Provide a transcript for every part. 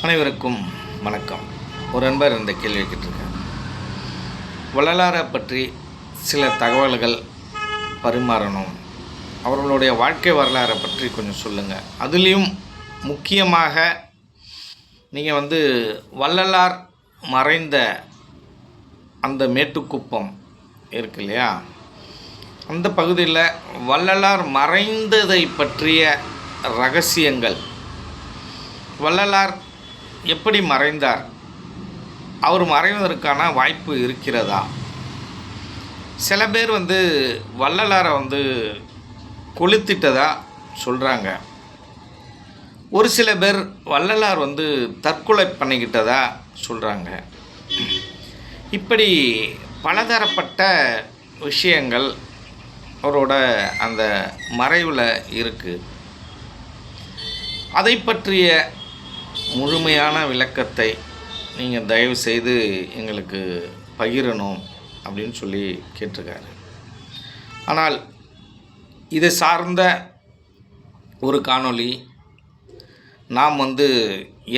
அனைவருக்கும் வணக்கம். ஒரு நண்பர் இந்த கேள்வி கேட்டிருக்கார். வள்ளலாரை பற்றி சில தகவல்கள் பரிமாறணும், அவர்களுடைய வாழ்க்கை வரலாறை பற்றி கொஞ்சம் சொல்லுங்கள். அதுலேயும் முக்கியமாக நீங்கள் வள்ளலார் மறைந்த அந்த மேட்டுக்குப்பம் இருக்கு இல்லையா, அந்த பகுதியில் வள்ளலார் மறைந்ததை பற்றிய ரகசியங்கள், வள்ளலார் எப்படி மறைந்தார், அவர் மறைவதற்கான வாய்ப்பு இருக்கிறதா? சில பேர் வள்ளலாரை கொளுத்திட்டதா சொல்கிறாங்க. ஒரு சில பேர் வள்ளலார் தற்கொலை பண்ணிக்கிட்டதா சொல்கிறாங்க. இப்படி பலதரப்பட்ட விஷயங்கள் அவரோட அந்த மறைவில் இருக்குது. அதை பற்றிய முழுமையான விளக்கத்தை நீங்கள் தயவு செய்து எங்களுக்கு பகிரணும் அப்படின்னு சொல்லி கேட்டிருக்காரு. ஆனால் இதை சார்ந்த ஒரு காணொளி நாம்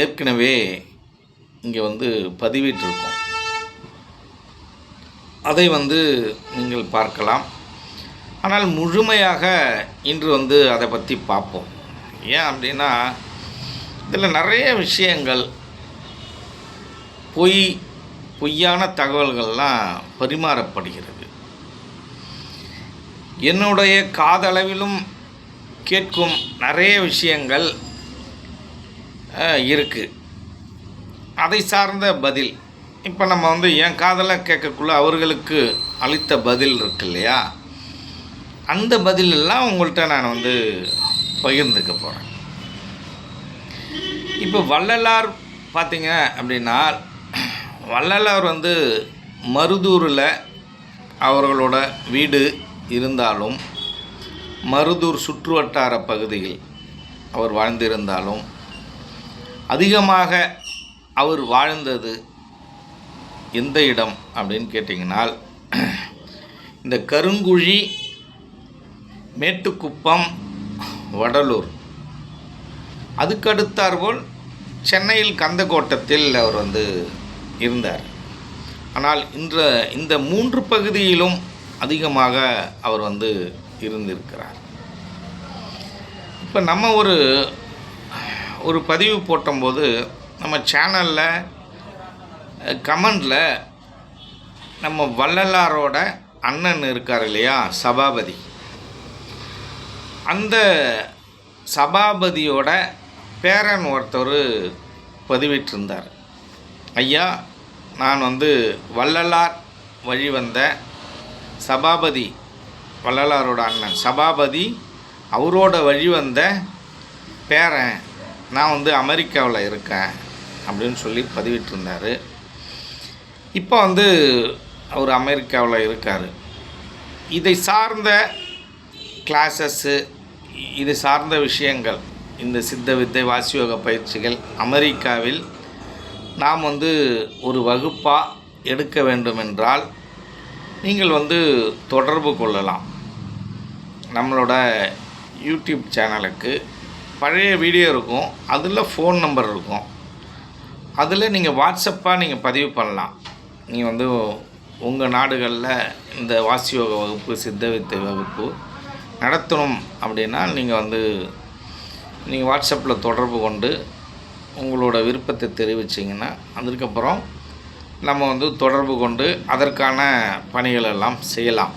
ஏற்கனவே இங்கே பதிவிட்டிருக்கோம். அதை நீங்கள் பார்க்கலாம். ஆனால் முழுமையாக இன்று அதை பற்றி பார்ப்போம். ஏன் அப்படின்னா, இதில் நிறைய விஷயங்கள் பொய்யான தகவல்கள்லாம் பரிமாறப்படுகிறது. என்னுடைய காதளவிலும் கேட்கும் நிறைய விஷயங்கள் இருக்குது. அதை சார்ந்த பதில் இப்போ நம்ம என் காதலை கேட்கக்குள்ள அவர்களுக்கு அளித்த பதில் இருக்கு இல்லையா, அந்த பதிலெல்லாம் உங்கள்கிட்ட நான் பகிர்ந்துக்க போகிறேன். இப்போ வள்ளலார் பார்த்திங்க அப்படின்னா, வள்ளலார் மருதூரில் அவர்களோட வீடு இருந்தாலும், மருதூர் சுற்றுவட்டார பகுதியில் அவர் வாழ்ந்திருந்தாலும், அதிகமாக அவர் வாழ்ந்தது எந்த இடம் அப்படின்னு கேட்டிங்கனால், இந்த கருங்குழி, மேட்டுக்குப்பம், வடலூர், அதுக்கடுத்தாற்போல் சென்னையில் கந்தக்கோட்டத்தில் அவர் இருந்தார். ஆனால் இந்த 3 பகுதியிலும் அதிகமாக அவர் இருந்திருக்கிறார். இப்போ நம்ம ஒரு பதிவு போட்டும்போது நம்ம சேனலில் கமெண்டில் நம்ம வள்ளலாரோட அண்ணன் இருக்கார் இல்லையா, சபாபதி, அந்த சபாபதியோட பேரன் ஒருத்தர் பதிவிட்டிருந்தார். ஐயா, நான் வள்ளலார் வழி வந்த சபாபதி, வள்ளலாரோட அண்ணன் சபாபதி, அவரோட வழி வந்த பேரன், நான் அமெரிக்காவில் இருக்கேன் அப்படின்னு சொல்லி பதிவிட்டிருந்தார். இப்போ அவர் அமெரிக்காவில் இருக்கார். இதை சார்ந்த கிளாஸஸ்ஸு, இது சார்ந்த விஷயங்கள், இந்த சித்த வித்தை வாசியோக பயிற்சிகள் அமெரிக்காவில் நாம் ஒரு வகுப்பாக எடுக்க வேண்டுமென்றால் நீங்கள் தொடர்பு கொள்ளலாம். நம்மளோட யூடியூப் சேனலுக்கு பழைய வீடியோ இருக்கும், அதில் ஃபோன் நம்பர் இருக்கும். அதில் நீங்கள் வாட்ஸ்அப்பாக நீங்கள் பதிவு பண்ணலாம். நீங்கள் உங்கள் நாடுகளில் இந்த வாசியோக வகுப்பு, சித்த வித்தை வகுப்பு நடத்தணும் அப்படின்னா நீங்கள் வாட்ஸ்அப்பில் தொடர்பு கொண்டு உங்களோட விருப்பத்தை தெரிவிச்சிங்கன்னா, அதுக்கப்புறம் நம்ம தொடர்பு கொண்டு அதற்கான பணிகளெல்லாம் செய்யலாம்.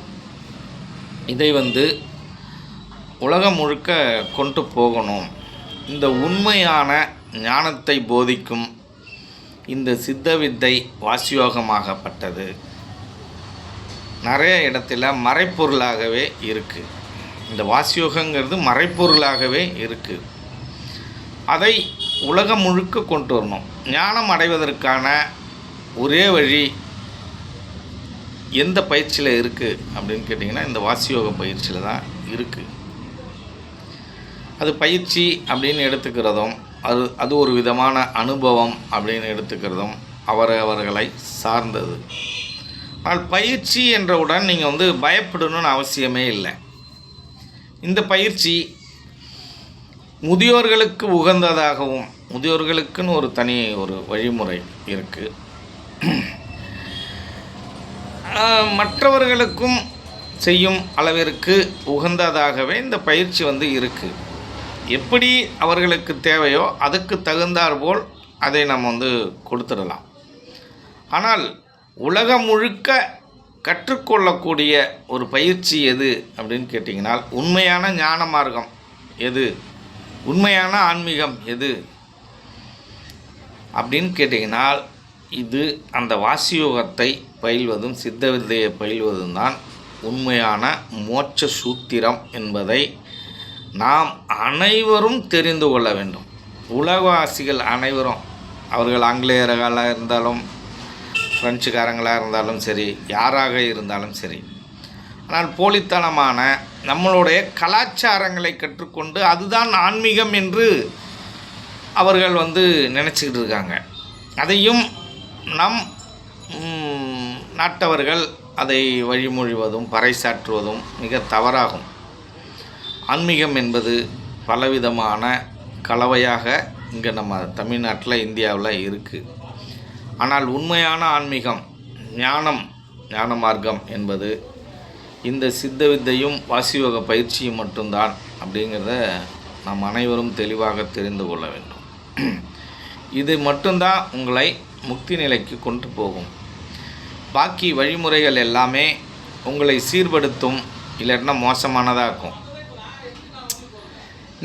இதை உலகம் முழுக்க கொண்டு போகணும். இந்த உண்மையான ஞானத்தை போதிக்கும் இந்த சித்த வித்தை வாசியோகமாகப்பட்டது நிறைய இடத்துல மறைப்பொருளாகவே இருக்குது. இந்த வாசியோகங்கிறது மறைப்பொருளாகவே இருக்குது. அதை உலகம் முழுக்க கொண்டு வரணும். ஞானம் அடைவதற்கான ஒரே வழி எந்த பயிற்சியில் இருக்குது அப்படின்னு கேட்டிங்கன்னா, இந்த வாசியோக பயிற்சியில் தான் இருக்குது. அது பயிற்சி அப்படின்னு எடுத்துக்கிறதும், அது ஒரு விதமான அனுபவம் அப்படின்னு எடுத்துக்கிறதும் அவரவர்களை சார்ந்தது. ஆனால் பயிற்சி என்றவுடன் நீங்கள் பயப்படணும்னு அவசியமே இல்லை. இந்த பயிற்சி முதியோர்களுக்கு உகந்ததாகவும், முதியோர்களுக்குன்னு ஒரு தனி ஒரு வழிமுறை இருக்குது. மற்றவர்களுக்கும் செய்யும் அளவிற்கு உகந்ததாகவே இந்த பயிற்சி இருக்குது. எப்படி அவர்களுக்கு தேவையோ அதுக்கு தகுந்தாற்போல் அதை நம்ம கொடுத்துடலாம். ஆனால் உலகம் முழுக்க கற்றுக்கொள்ளக்கூடிய ஒரு பயிற்சி எது அப்படின்னு கேட்டிங்கன்னா, உண்மையான ஞான மார்க்கம் எது, உண்மையான ஆன்மீகம் எது அப்படின்னு கேட்டிங்கன்னா, இது அந்த வாசியோகத்தை பயில்வதும் சித்த வித்தையை பயில்வதும் தான் உண்மையான மோட்ச சூத்திரம் என்பதை நாம் அனைவரும் தெரிந்து கொள்ள வேண்டும். உலகவாசிகள் அனைவரும், அவர்கள் ஆங்கிலேயர்களாக இருந்தாலும் பிரெஞ்சுக்காரங்களாக இருந்தாலும் சரி, யாராக இருந்தாலும் சரி, ஆனால் போலித்தனமான நம்மளுடைய கலாச்சாரங்களை கற்றுக்கொண்டு அதுதான் ஆன்மீகம் என்று அவர்கள் நினச்சிக்கிட்டு இருக்காங்க. அதையும் நம் நாட்டவர்கள் அதை வழிமொழிவதும் பறைசாற்றுவதும் மிக தவறாகும். ஆன்மீகம் என்பது பலவிதமான கலவையாக இங்கே நம்ம தமிழ்நாட்டில், இந்தியாவில் இருக்குது. ஆனால் உண்மையான ஆன்மீகம், ஞான மார்க்கம் என்பது இந்த சித்த வித்தையும் வாசியோக பயிற்சியும் மட்டும்தான் அப்படிங்கிறத நாம் அனைவரும் தெளிவாக தெரிந்து கொள்ள வேண்டும். இது மட்டும்தான் உங்களை முக்தி நிலைக்கு கொண்டு போகும். பாக்கி வழிமுறைகள் எல்லாமே உங்களை சீர்படுத்தும், இல்லைன்னா மோசமானதாக இருக்கும்.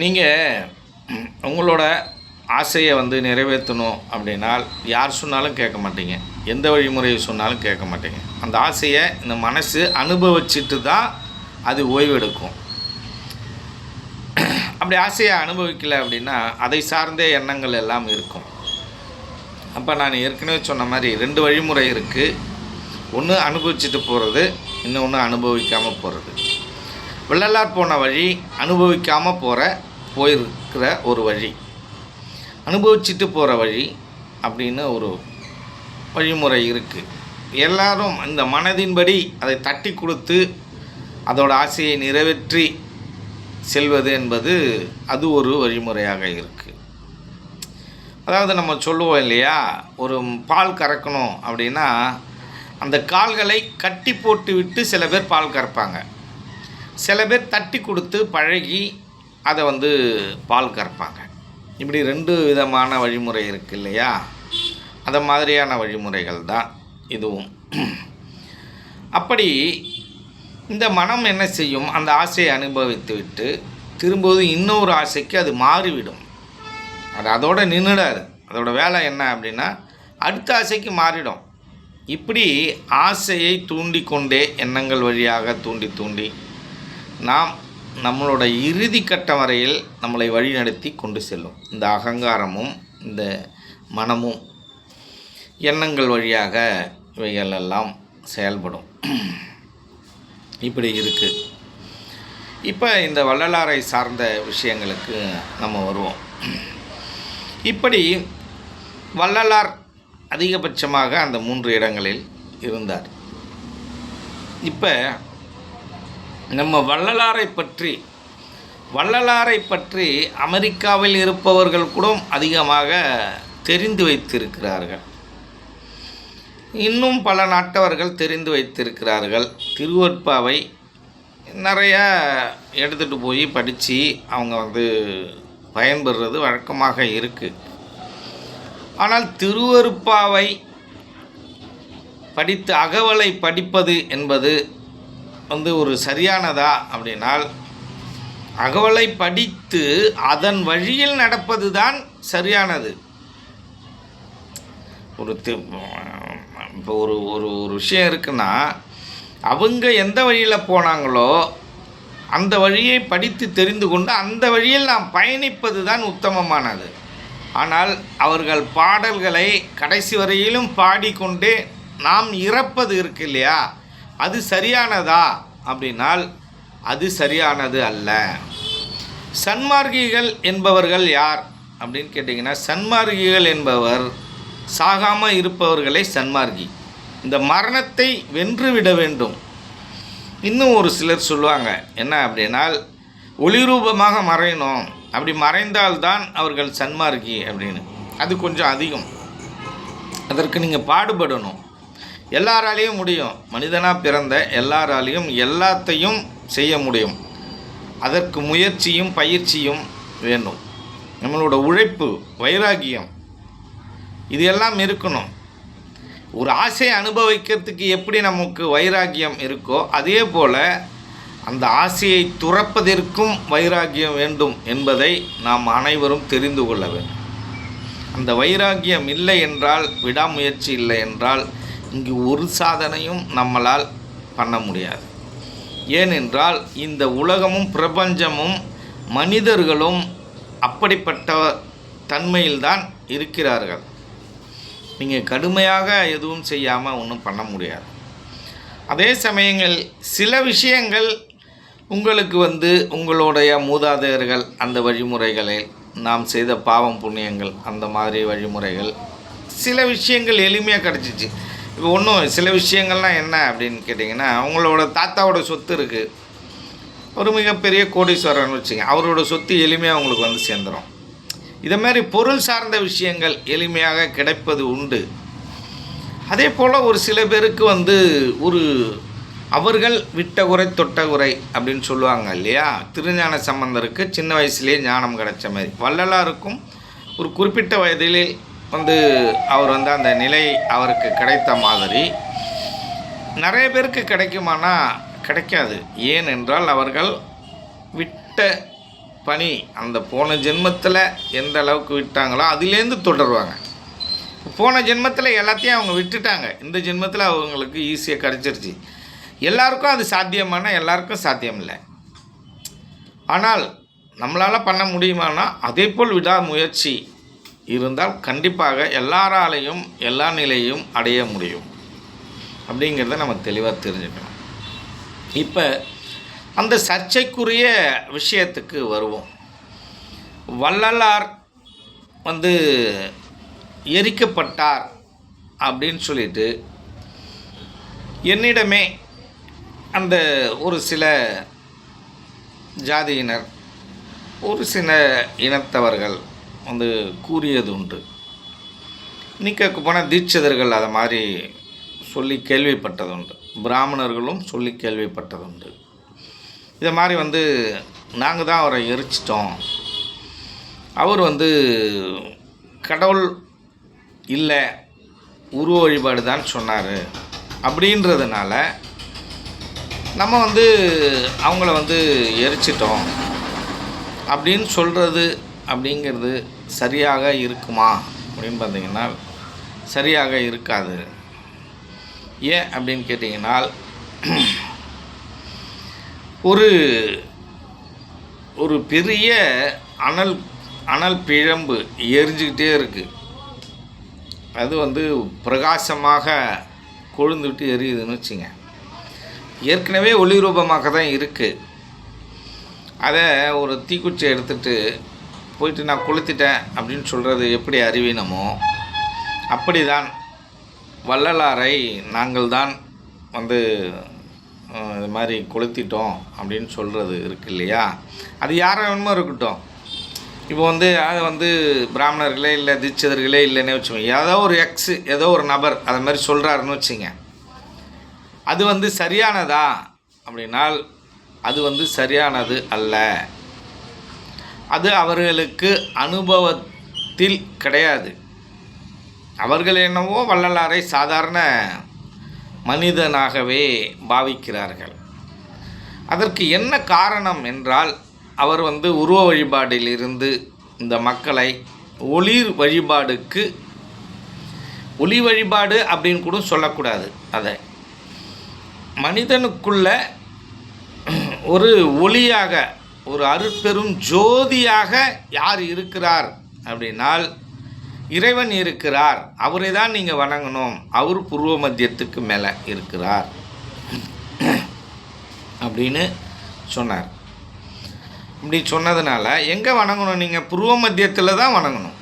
நீங்கள் உங்களோட ஆசையை நிறைவேற்றணும் அப்படின்னால் யார் சொன்னாலும் கேட்க மாட்டீங்க, எந்த வழிமுறையை சொன்னாலும் கேட்க மாட்டீங்க. அந்த ஆசையை இந்த மனசு அனுபவிச்சுட்டு தான் அது ஓய்வெடுக்கும். அப்படி ஆசையை அனுபவிக்கலை அப்படின்னா அதை சார்ந்த எண்ணங்கள் எல்லாம் இருக்கும். அப்போ நான் ஏற்கனவே சொன்ன மாதிரி 2 வழிமுறை இருக்குது. ஒன்று அனுபவிச்சுட்டு போகிறது, இன்னொன்று அனுபவிக்காமல் போகிறது. வள்ளலார் போன வழி அனுபவிக்காமல் போயிருக்கிற ஒரு வழி, அனுபவிச்சுட்டு போகிற வழி அப்படின்னு ஒரு வழிமுறை இருக்குது. எல்லாரும் இந்த மனதின்படி அதை தட்டி கொடுத்து அதோட ஆசையை நிறைவேற்றி செல்வது என்பது அது ஒரு வழிமுறையாக இருக்குது. அதாவது நம்ம சொல்லுவோம் இல்லையா, ஒரு பால் கறக்கணும் அப்படின்னா அந்த கால்களை கட்டி போட்டு விட்டு சில பேர் பால் கறப்பாங்க, சில பேர் தட்டி கொடுத்து பழகி அதை பால் கறப்பாங்க. இப்படி 2 விதமான வழிமுறை இருக்குது இல்லையா. அதை மாதிரியான வழிமுறைகள் தான் இதுவும். அப்படி இந்த மனம் என்ன செய்யும், அந்த ஆசையை அனுபவித்து விட்டு திரும்பவும் இன்னொரு ஆசைக்கு அது மாறிவிடும். அதோட நின்றுடாது. அதோட வேலை என்ன அப்படின்னா அடுத்த ஆசைக்கு மாறிடும். இப்படி ஆசையை தூண்டிக்கொண்டே எண்ணங்கள் வழியாக தூண்டி நாம் நம்மளோட இறுதி கட்டம் வரையில் நம்மளை வழிநடத்தி கொண்டு செல்லும். இந்த அகங்காரமும் இந்த மனமும் எண்ணங்கள் வழியாக இவைகளெல்லாம் செயல்படும். இப்படி இருக்குது. இப்போ இந்த வள்ளலாரை சார்ந்த விஷயங்களுக்கு நம்ம வருவோம். இப்படி வள்ளலார் அதிகபட்சமாக அந்த 3 இடங்களில் இருந்தார். இப்போ நம்ம வள்ளலாரை பற்றி அமெரிக்காவில் இருப்பவர்கள் கூட அதிகமாக தெரிந்து வைத்திருக்கிறார்கள். இன்னும் பல நாட்டவர்கள் தெரிந்து வைத்திருக்கிறார்கள். திருவருட்பாவை நிறையா எடுத்துகிட்டு போய் படித்து அவங்க பயன்பெறுறது வழக்கமாக இருக்குது. ஆனால் திருவருட்பாவை படித்து அகவலை படிப்பது என்பது ஒரு சரியானதா அப்படின்னால், அகவலை படித்து அதன் வழியில் நடப்பது தான் சரியானது. இப்போ ஒரு ஒரு விஷயம் இருக்குன்னா, அவங்க எந்த வழியில் போனாங்களோ அந்த வழியை படித்து தெரிந்து கொண்டு அந்த வழியில் நாம் பயணிப்பது தான் உத்தமமானது. ஆனால் அவர்கள் பாடல்களை கடைசி வரையிலும் பாடிக்கொண்டே நாம் இறப்பது இருக்கு இல்லையா, அது சரியானதா அப்படின்னால் அது சரியானது அல்ல. சன்மார்க்கிகள் என்பவர்கள் யார் அப்படின்னு கேட்டிங்கன்னா, சன்மார்க்கிகள் என்பவர் சாகாமல் இருப்பவர்களை சன்மார்க்கி. இந்த மரணத்தை வென்றுவிட வேண்டும். இன்னும் ஒரு சிலர் சொல்லுவாங்க என்ன அப்படின்னால், ஒளிரூபமாக மறையணும், அப்படி மறைந்தால்தான் அவர்கள் சன்மார்க்கி அப்படின்னு. அது கொஞ்சம் அதிகம். அதற்கு நீங்கள் பாடுபடணும். எல்லாராலையும் முடியும். மனிதனாக பிறந்த எல்லாராலையும் எல்லாத்தையும் செய்ய முடியும். அதற்கு முயற்சியும் பயிற்சியும் வேண்டும். நம்மளோட உழைப்பு, வைராகியம் இது எல்லாம் இருக்கணும். ஒரு ஆசையை அனுபவிக்கிறதுக்கு எப்படி நமக்கு வைராகியம் இருக்கோ அதே போல் அந்த ஆசையை துறப்பதற்கும் வைராகியம் வேண்டும் என்பதை நாம் அனைவரும் தெரிந்து கொள்ள வேண்டும். அந்த வைராகியம் இல்லை என்றால், விடாமுயற்சி இல்லை என்றால் இங்கு ஒரு சாதனையும் நம்மளால் பண்ண முடியாது. ஏனென்றால் இந்த உலகமும் பிரபஞ்சமும் மனிதர்களும் அப்படிப்பட்ட தன்மையில்தான் இருக்கிறார்கள். நீங்கள் கடுமையாக எதுவும் செய்யாமல் ஒன்றும் பண்ண முடியாது. அதே சமயங்கள் சில விஷயங்கள் உங்களுக்கு உங்களுடைய மூதாதையர்கள் அந்த வழிமுறைகளை, நாம் செய்த பாவம் புண்ணியங்கள் அந்த மாதிரி வழிமுறைகள், சில விஷயங்கள் எளிமையாக கிடச்சிச்சு. இப்போ ஒன்றும் சில விஷயங்கள்லாம் என்ன அப்படின்னு கேட்டிங்கன்னா, அவங்களோட தாத்தாவோட சொத்து இருக்குது, ஒரு மிகப்பெரிய கோடீஸ்வரர்னு வச்சுங்க, அவரோட சொத்து எளிமையாக அவங்களுக்கு சேர்ந்துடும். இதை மாதிரி பொருள் சார்ந்த விஷயங்கள் எளிமையாக கிடைப்பது உண்டு. அதே போல் ஒரு சில பேருக்கு ஒரு அவர்கள் விட்ட குறை தொட்ட குறை அப்படின்னு சொல்லுவாங்க இல்லையா. திருஞான சம்பந்தருக்கு சின்ன வயசுலேயே ஞானம் கிடைச்ச மாதிரி, வள்ளலாருக்கும் ஒரு குறிப்பிட்ட வயதிலே அவர் அந்த நிலை அவருக்கு கிடைத்த மாதிரி நிறைய பேருக்கு கிடைக்குமானா கிடைக்காது. ஏனென்றால் அவர்கள் விட்ட பணி, அந்த போன ஜென்மத்தில் எந்த அளவுக்கு விட்டாங்களோ அதிலேருந்து தொடருவாங்க. போன ஜென்மத்தில் எல்லாத்தையும் அவங்க விட்டுட்டாங்க, இந்த ஜென்மத்தில் அவங்களுக்கு ஈஸியாக கிடச்சிருச்சு. எல்லாருக்கும் அது சாத்தியமான, எல்லாருக்கும் சாத்தியம் இல்லை. ஆனால் நம்மளால் பண்ண முடியுமானா அதே போல் விடாமுயற்சி இருந்தால் கண்டிப்பாக எல்லாராலையும் எல்லா நிலையும் அடைய முடியும் அப்படிங்கிறத நம்ம தெளிவாக தெரிஞ்சுக்கணும். இப்போ அந்த சர்ச்சைக்குரிய விஷயத்துக்கு வருவோம். வள்ளலார் எரிக்கப்பட்டார் அப்படின்னு சொல்லிட்டு என்னிடமே அந்த ஒரு சில ஜாதியினர், ஒரு சில இனத்தவர்கள் கூறியது உண்டு. இன்னைக்கு போனால் தீட்சிதர்கள் அதை மாதிரி சொல்லி கேள்விப்பட்டதுண்டு, பிராமணர்களும் சொல்லி கேள்விப்பட்டதுண்டு. இதை மாதிரி நாங்கள் தான் அவரை எரிச்சிட்டோம், அவர் கடவுள் இல்லை உருவ வழிபாடு தான் சொன்னார் அப்படின்றதுனால நம்ம அவங்கள எரிச்சிட்டோம் அப்படின்னு சொல்கிறது அப்படிங்கிறது சரியாக இருக்குமா அப்படின்னு பார்த்தீங்கன்னா சரியாக இருக்காது. ஏன் அப்படின்னு கேட்டிங்கன்னால், ஒரு பெரிய அனல் பிழம்பு எரிஞ்சுக்கிட்டே இருக்குது. அது பிரகாசமாக கொழுந்துவிட்டு எரியுதுன்னு வச்சுங்க. ஏற்கனவே ஒளி ரூபமாக தான் இருக்குது. அதை ஒரு தீக்குச்சியை எடுத்துகிட்டு போயிட்டு நான் கொளுத்திட்டேன் அப்படின்னு சொல்கிறது எப்படி அறிவீனமோ அப்படி தான் வள்ளலாரை நாங்கள் தான் இது மாதிரி கொளுத்திட்டோம் அப்படின்னு சொல்கிறது இருக்குது இல்லையா. அது யாரை வேணுமோ இருக்கட்டும். இப்போ அது பிராமணர்களே இல்லை தீட்சிதர்களே இல்லைன்னே வச்சுக்கோங்க, ஏதோ ஒரு நபர் அதை மாதிரி சொல்கிறாருன்னு வச்சுங்க. அது சரியானதா அப்படின்னால் அது சரியானது அல்ல. அது அவர்களுக்கு அனுபவத்தில் கிடையாது. அவர்கள் என்னவோ வள்ளலாரை சாதாரண மனிதனாகவே பாவிக்கிறார்கள். அதற்கு என்ன காரணம் என்றால், அவர் உருவ வழிபாடிலிருந்து இந்த மக்களை ஒளி வழிபாடு அப்படின்னு கூட சொல்லக்கூடாது. அதை மனிதனுக்குள்ள ஒரு ஒளியாக, ஒரு அருட்பெரும் ஜோதியாக யார் இருக்கிறார் அப்படின்னால் இறைவன் இருக்கிறார். அவரை தான் நீங்கள் வணங்கணும். அவர் பூர்வ மத்தியத்துக்கு மேலே இருக்கிறார் அப்படின்னு சொன்னார். இப்படி சொன்னதுனால எங்கே வணங்கணும்? நீங்கள் பூர்வ மத்தியத்தில் தான் வணங்கணும்.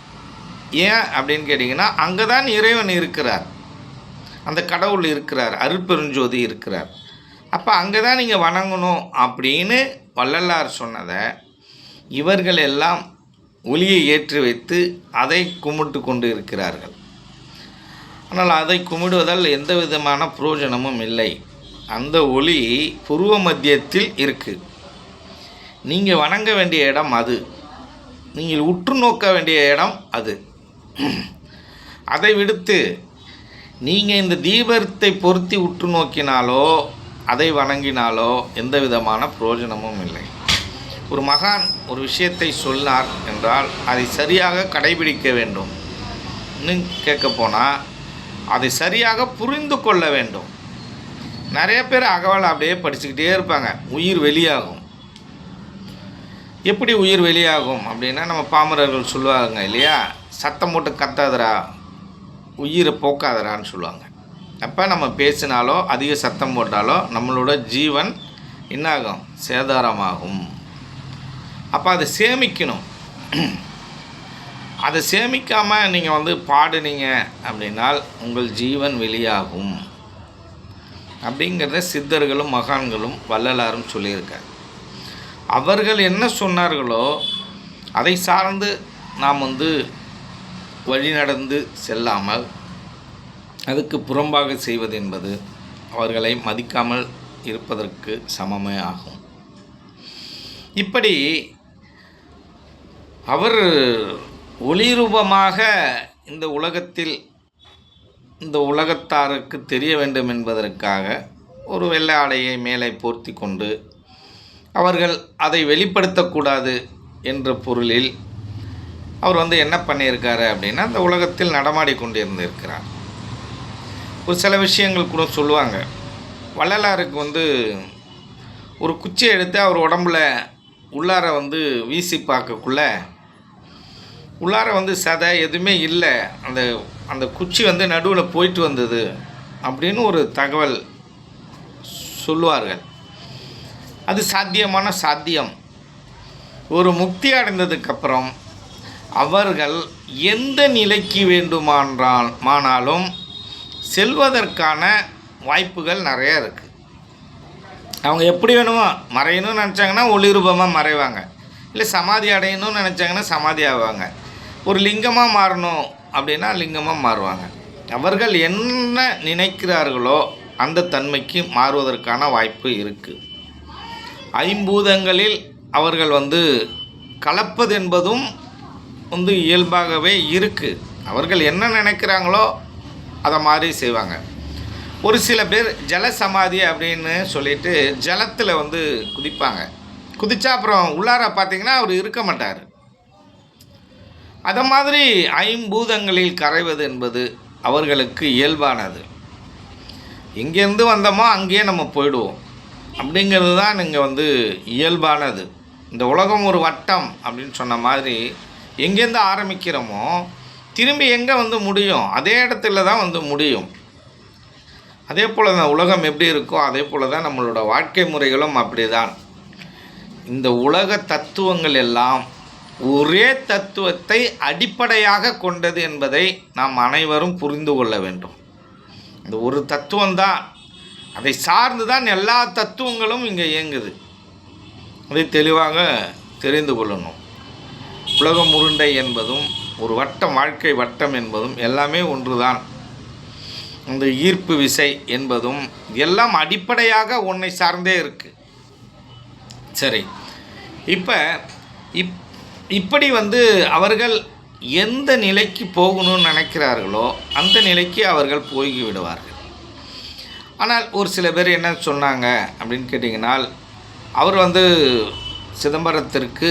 ஏன் அப்படின்னு கேட்டிங்கன்னா, அங்கே தான் இறைவன் இருக்கிறார், அந்த கடவுள் இருக்கிறார், அருட்பெருஞ்சோதி இருக்கிறார். அப்போ அங்கே தான் நீங்கள் வணங்கணும் அப்படின்னு வள்ளலார் சொன்னதை இவர்கள் எல்லாம் ஒளியை ஏற்றி வைத்து அதை கும்பிட்டு கொண்டு இருக்கிறார்கள். ஆனால் அதை கும்பிடுவதால் எந்த விதமான பிரயோஜனமும் இல்லை. அந்த ஒளி புருவ மத்தியத்தில் இருக்குது. நீங்கள் வணங்க வேண்டிய இடம் அது, நீங்கள் உற்று நோக்க வேண்டிய இடம் அது. அதை விடுத்து நீங்கள் இந்த தீபத்தை பொருத்தி உற்று நோக்கினாலோ அதை வணங்கினாலோ எந்த விதமான பிரயோஜனமும் இல்லை. ஒரு மகான் ஒரு விஷயத்தை சொன்னார் என்றால் அதை சரியாக கடைபிடிக்க வேண்டும். இன்னும் கேட்க போனால் அதை சரியாக புரிந்து கொள்ள வேண்டும். நிறைய பேர் அகவலை அப்படியே படிச்சுக்கிட்டே இருப்பாங்க. உயிர் வெளியாகும். எப்படி உயிர் வெளியாகும் அப்படின்னா, நம்ம பாமரர்கள் சொல்லுவாங்க இல்லையா, சத்தம் போட்டு கத்தாதரா, உயிரை போக்காதரான்னு சொல்லுவாங்க. அப்போ நம்ம பேசினாலோ அதிக சத்தம் போட்டாலோ நம்மளோட ஜீவன் என்னாகும், சேதாரமாகும். அப்போ அதை சேமிக்கணும். அதை சேமிக்காமல் நீங்கள் பாடுனீங்க அப்படின்னால் உங்கள் ஜீவன் வெளியாகும் அப்படிங்கிறத சித்தர்களும் மகான்களும் வள்ளலாரும் சொல்லியிருக்காங்க. அவர்கள் என்ன சொன்னார்களோ அதை சார்ந்து நாம் வழி நடந்து செல்லாமல் அதுக்கு புறம்பாக செய்வது என்பது அவர்களை மதிக்காமல் இருப்பதற்கு சமமே ஆகும். இப்படி அவர் ஒளி ரூபமாக இந்த உலகத்தில் இந்த உலகத்தாருக்கு தெரிய வேண்டும் என்பதற்காக ஒரு வெள்ளை ஆடையை மேலே போர்த்தி கொண்டு அவர்கள் அதை வெளிப்படுத்தக்கூடாது என்ற பொருளில் அவர் என்ன பண்ணியிருக்காரு அப்படின்னா, அந்த உலகத்தில் நடமாடி கொண்டிருந்திருக்கிறார். ஒரு சில விஷயங்கள் கூட சொல்லுவாங்க. வள்ளலாருக்கு ஒரு குச்சியை எடுத்து அவர் உடம்புல உள்ளார வீசி பார்க்கக்குள்ள உள்ளார சதை எதுவுமே இல்லை, அந்த குச்சி நடுவில் போயிட்டு வந்தது அப்படின்னு ஒரு தகவல் சொல்லுவார்கள். அது சாத்தியம். ஒரு முக்தி அடைந்ததுக்கப்புறம் அவர்கள் எந்த நிலைக்கு வேண்டுமானாலும் செல்வதற்கான வாய்ப்புகள் நிறையா இருக்குது. அவங்க எப்படி வேணுமோ மறையணும்னு நினச்சாங்கன்னா ஒளி ரூபமாக மறைவாங்க, இல்லை சமாதி அடையணும்னு நினச்சாங்கன்னா சமாதி ஆவாங்க, ஒரு லிங்கமாக மாறணும் அப்படின்னா லிங்கமாக மாறுவாங்க. அவர்கள் என்ன நினைக்கிறார்களோ அந்த தன்மைக்கு மாறுவதற்கான வாய்ப்பு இருக்குது. ஐம்பூதங்களில் அவர்கள் கலப்பது என்பதும் இயல்பாகவே இருக்குது. அவர்கள் என்ன நினைக்கிறாங்களோ அதை மாதிரி செய்வாங்க. ஒரு சில பேர் ஜலசமாதி அப்படின்னு சொல்லிட்டு ஜலத்தில் குதிப்பாங்க. குதிச்சா அப்புறம் உள்ளார பார்த்திங்கன்னா அவர் இருக்க மாட்டார். அதை மாதிரி ஐம்பூதங்களில் கரைவது என்பது அவர்களுக்கு இயல்பானது. எங்கேருந்து வந்தோமோ அங்கேயே நம்ம போயிடுவோம் அப்படிங்கிறது தான் இங்கே இயல்பானது. இந்த உலகம் ஒரு வட்டம் அப்படின்னு சொன்ன மாதிரி எங்கேருந்து ஆரம்பிக்கிறோமோ திரும்பி எங்கே முடியும், அதே இடத்துல தான் முடியும். அதே போல் தான் உலகம் எப்படி இருக்கோ அதே போல் தான் நம்மளோட வாழ்க்கை முறைகளும் அப்படி தான். இந்த உலக தத்துவங்கள் எல்லாம் ஒரே தத்துவத்தை அடிப்படையாக கொண்டது என்பதை நாம் அனைவரும் புரிந்து கொள்ள வேண்டும். இந்த ஒரு தத்துவம்தான், அதை சார்ந்து தான் எல்லா தத்துவங்களும் இங்கே இயங்குது. அதை தெளிவாக தெரிந்து கொள்ளணும். உலகம் உருண்டை என்பதும் ஒரு வட்டம், வாழ்க்கை வட்டம் என்பதும் எல்லாமே ஒன்றுதான். இந்த ஈர்ப்பு விசை என்பதும் எல்லாம் அடிப்படையாக ஒன்றை சார்ந்தே இருக்குது. சரி, இப்படி அவர்கள் எந்த நிலைக்கு போகணும்னு நினைக்கிறார்களோ அந்த நிலைக்கு அவர்கள் போய் விடுவார்கள். ஆனால் ஒரு சில பேர் என்ன சொன்னாங்க அப்படின்னு கேட்டிங்கன்னால், அவர் சிதம்பரத்திற்கு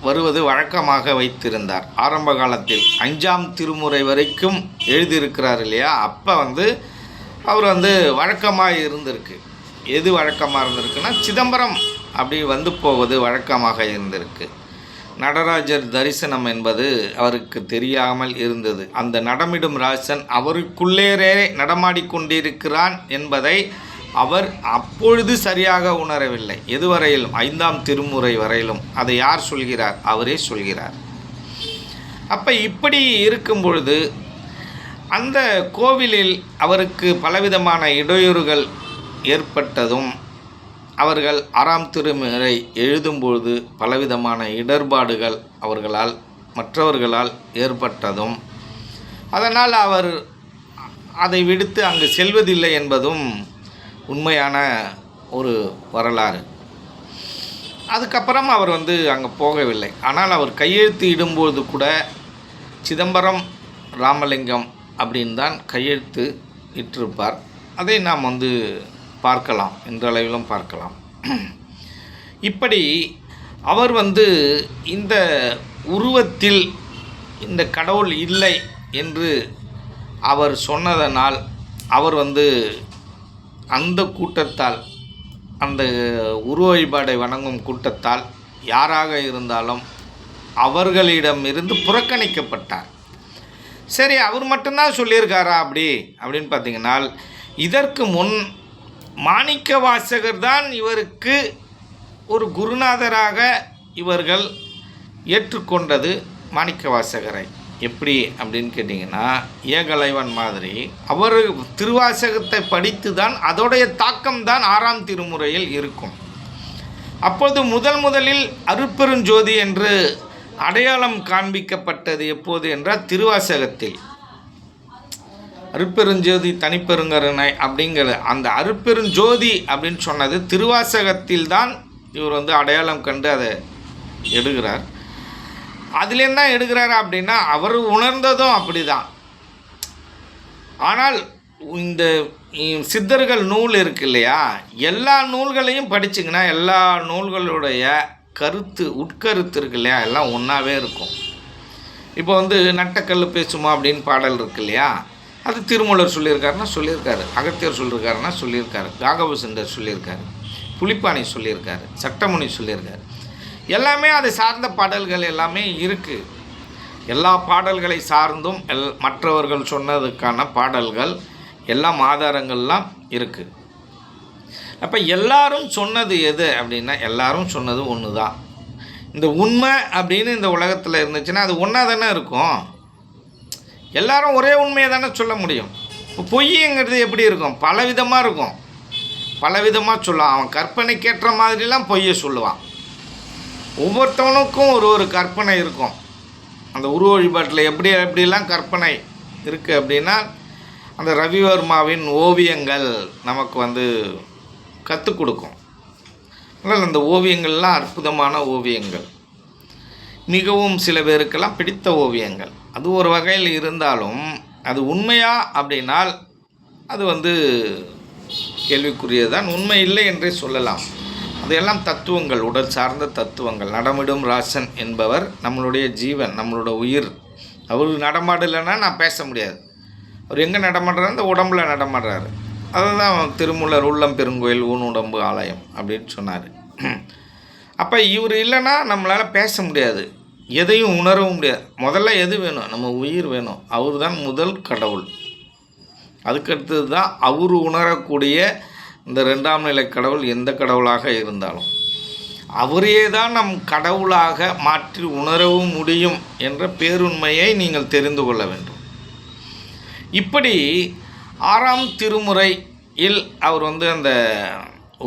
வருவது வழக்கமாக வைத்திருந்தார். ஆரம்ப காலத்தில் 5ஆம் திருமுறை வரைக்கும் எழுதியிருக்கிறார் இல்லையா, அப்போ அவர் வழக்கமாக இருந்திருக்கு. எது வழக்கமாக இருந்திருக்குன்னா சிதம்பரம் அப்படி போவது வழக்கமாக இருந்திருக்கு. நடராஜர் தரிசனம் என்பது அவருக்கு தெரியாமல் இருந்தது. அந்த நடமிடும் ராசன் அவருக்குள்ளேரே நடமாடிக்கொண்டிருக்கிறான் என்பதை அவர் அப்பொழுது சரியாக உணரவில்லை. எதுவரையிலும் 5ஆம் திருமுறை வரையிலும். அதை யார் சொல்கிறார்? அவரே சொல்கிறார். அப்போ இப்படி இருக்கும் பொழுது அந்த கோவிலில் அவருக்கு பலவிதமான இடையூறுகள் ஏற்பட்டதும் அவர்கள் 6ஆம் திருமுறை எழுதும்பொழுது பலவிதமான இடர்பாடுகள் மற்றவர்களால் ஏற்பட்டதும், அதனால் அவர் அதை விடுத்து அங்கு செல்வதில்லை என்பதும் உண்மையான ஒரு வரலாறு. அதுக்கப்புறம் அவர் அங்கே போகவில்லை. ஆனால் அவர் கையெழுத்து இடும்போது கூட சிதம்பரம் ராமலிங்கம் அப்படின்னு தான் கையெழுத்து இட்டிருப்பார். அதை நாம் பார்க்கலாம், இன்றளவிலும் பார்க்கலாம். இப்படி அவர் இந்த உருவத்தில் இந்த கடவுள் இல்லை என்று அவர் சொன்னதனால் அவர் அந்த கூட்டத்தால், அந்த உருவ வழிபாடை வணங்கும் கூட்டத்தால் யாராக இருந்தாலும் அவர்களிடமிருந்து புறக்கணிக்கப்பட்டார். சரி, அவர் மட்டும்தான் சொல்லியிருக்காரா அப்படின்னு பார்த்தீங்கன்னா, இதற்கு முன் மாணிக்கவாசகர் தான் இவருக்கு ஒரு குருநாதராக இவர்கள் ஏற்றுக்கொண்டது. மாணிக்கவாசகரை எப்படி அப்படின்னு கேட்டிங்கன்னா, ஏகலைவன் மாதிரி அவர் திருவாசகத்தை படித்து தான் அதோடைய தாக்கம்தான் 6ஆம் திருமுறையில் இருக்கும். அப்போது முதலில் அருட்பெருஞ்சோதி என்று அடையாளம் காண்பிக்கப்பட்டது எப்போது என்றால் திருவாசகத்தில். அருட்பெருஞ்சோதி தனிப்பெருங்கருணை அப்படிங்கிற அந்த அருட்பெருஞ்சோதி அப்படின்னு சொன்னது திருவாசகத்தில் தான் இவர் அடையாளம் கண்டு அதை எடுக்கிறார். அதுலேருந்து தான் எடுக்கிறாரு அப்படின்னா அவர் உணர்ந்ததும் அப்படி தான். ஆனால் இந்த சித்தர்கள் நூல் இருக்கு இல்லையா, எல்லா நூல்களையும் படிச்சிங்கன்னா எல்லா நூல்களுடைய உட்கருத்து இருக்கு இல்லையா, எல்லாம் ஒன்றாவே இருக்கும். இப்போ நட்டக்கல் பேசுமா அப்படின்னு பாடல் இருக்கு இல்லையா, அது திருமூலர் சொல்லியிருக்காருன்னா சொல்லியிருக்காரு, அகத்தியர் சொல்லியிருக்காருன்னா சொல்லியிருக்காரு, காகவசுந்தர் சொல்லியிருக்காரு, புலிப்பாணி சொல்லியிருக்காரு, சட்டமுனி சொல்லியிருக்காரு. எல்லாமே அதை சார்ந்த பாடல்கள் எல்லாமே இருக்குது. எல்லா பாடல்களை சார்ந்தும் மற்றவர்கள் சொன்னதுக்கான பாடல்கள் எல்லாம் ஆதாரங்கள்லாம் இருக்குது. அப்போ எல்லாரும் சொன்னது எது அப்படின்னா, எல்லாரும் சொன்னது ஒன்று தான். இந்த உண்மை அப்படின்னு இந்த உலகத்தில் இருந்துச்சுன்னா அது ஒன்றா தானே இருக்கும். எல்லாரும் ஒரே உண்மையை தானே சொல்ல முடியும். இப்போ பொய்ங்கிறது எப்படி இருக்கும், பலவிதமாக இருக்கும், பலவிதமாக சொல்லுவான். அவன் கற்பனைக்கேற்ற மாதிரிலாம் பொய்யை சொல்லுவான். ஒவ்வொருத்தவனுக்கும் ஒரு கற்பனை இருக்கும். அந்த உருவ வழிபாட்டில் எப்படிலாம் கற்பனை இருக்குது அப்படின்னா, அந்த ரவிவர்மாவின் ஓவியங்கள் நமக்கு கற்றுக் கொடுக்கும். அதனால் அந்த ஓவியங்கள்லாம் அற்புதமான ஓவியங்கள், மிகவும் சில பேருக்கெல்லாம் பிடித்த ஓவியங்கள். அது ஒரு வகையில் இருந்தாலும் அது உண்மையா அப்படின்னால் அது கேள்விக்குரியதான். உண்மை இல்லை என்றே சொல்லலாம். அதையெல்லாம் தத்துவங்கள், உடல் சார்ந்த தத்துவங்கள். நடமிடும் ராசன் என்பவர் நம்மளுடைய ஜீவன், நம்மளோட உயிர். அவர் நடமாடலைன்னா நான் பேச முடியாது. அவர் எங்கே நடமாடுறாரு, அந்த உடம்பில் நடமாடுறாரு. அதை தான் திருமூலர் உள்ளம் பெருங்கோயில் ஊன் உடம்பு ஆலயம் அப்படின்னு சொன்னார். அப்போ இவர் இல்லைன்னா நம்மளால் பேச முடியாது, எதையும் உணரவும் முடியாது. முதல்ல எது வேணும், நம்ம உயிர் வேணும். அவர் தான் முதல் கடவுள். அதுக்கடுத்தது தான் அவர் உணரக்கூடிய இந்த 2ஆம் நிலை கடவுள். எந்த கடவுளாக இருந்தாலும் அவரே தான் நம் கடவுளாக மாற்றி உணரவும் முடியும் என்ற பேருண்மையை நீங்கள் தெரிந்து கொள்ள வேண்டும். இப்படி 6ஆம் திருமுறையில் அவர் அந்த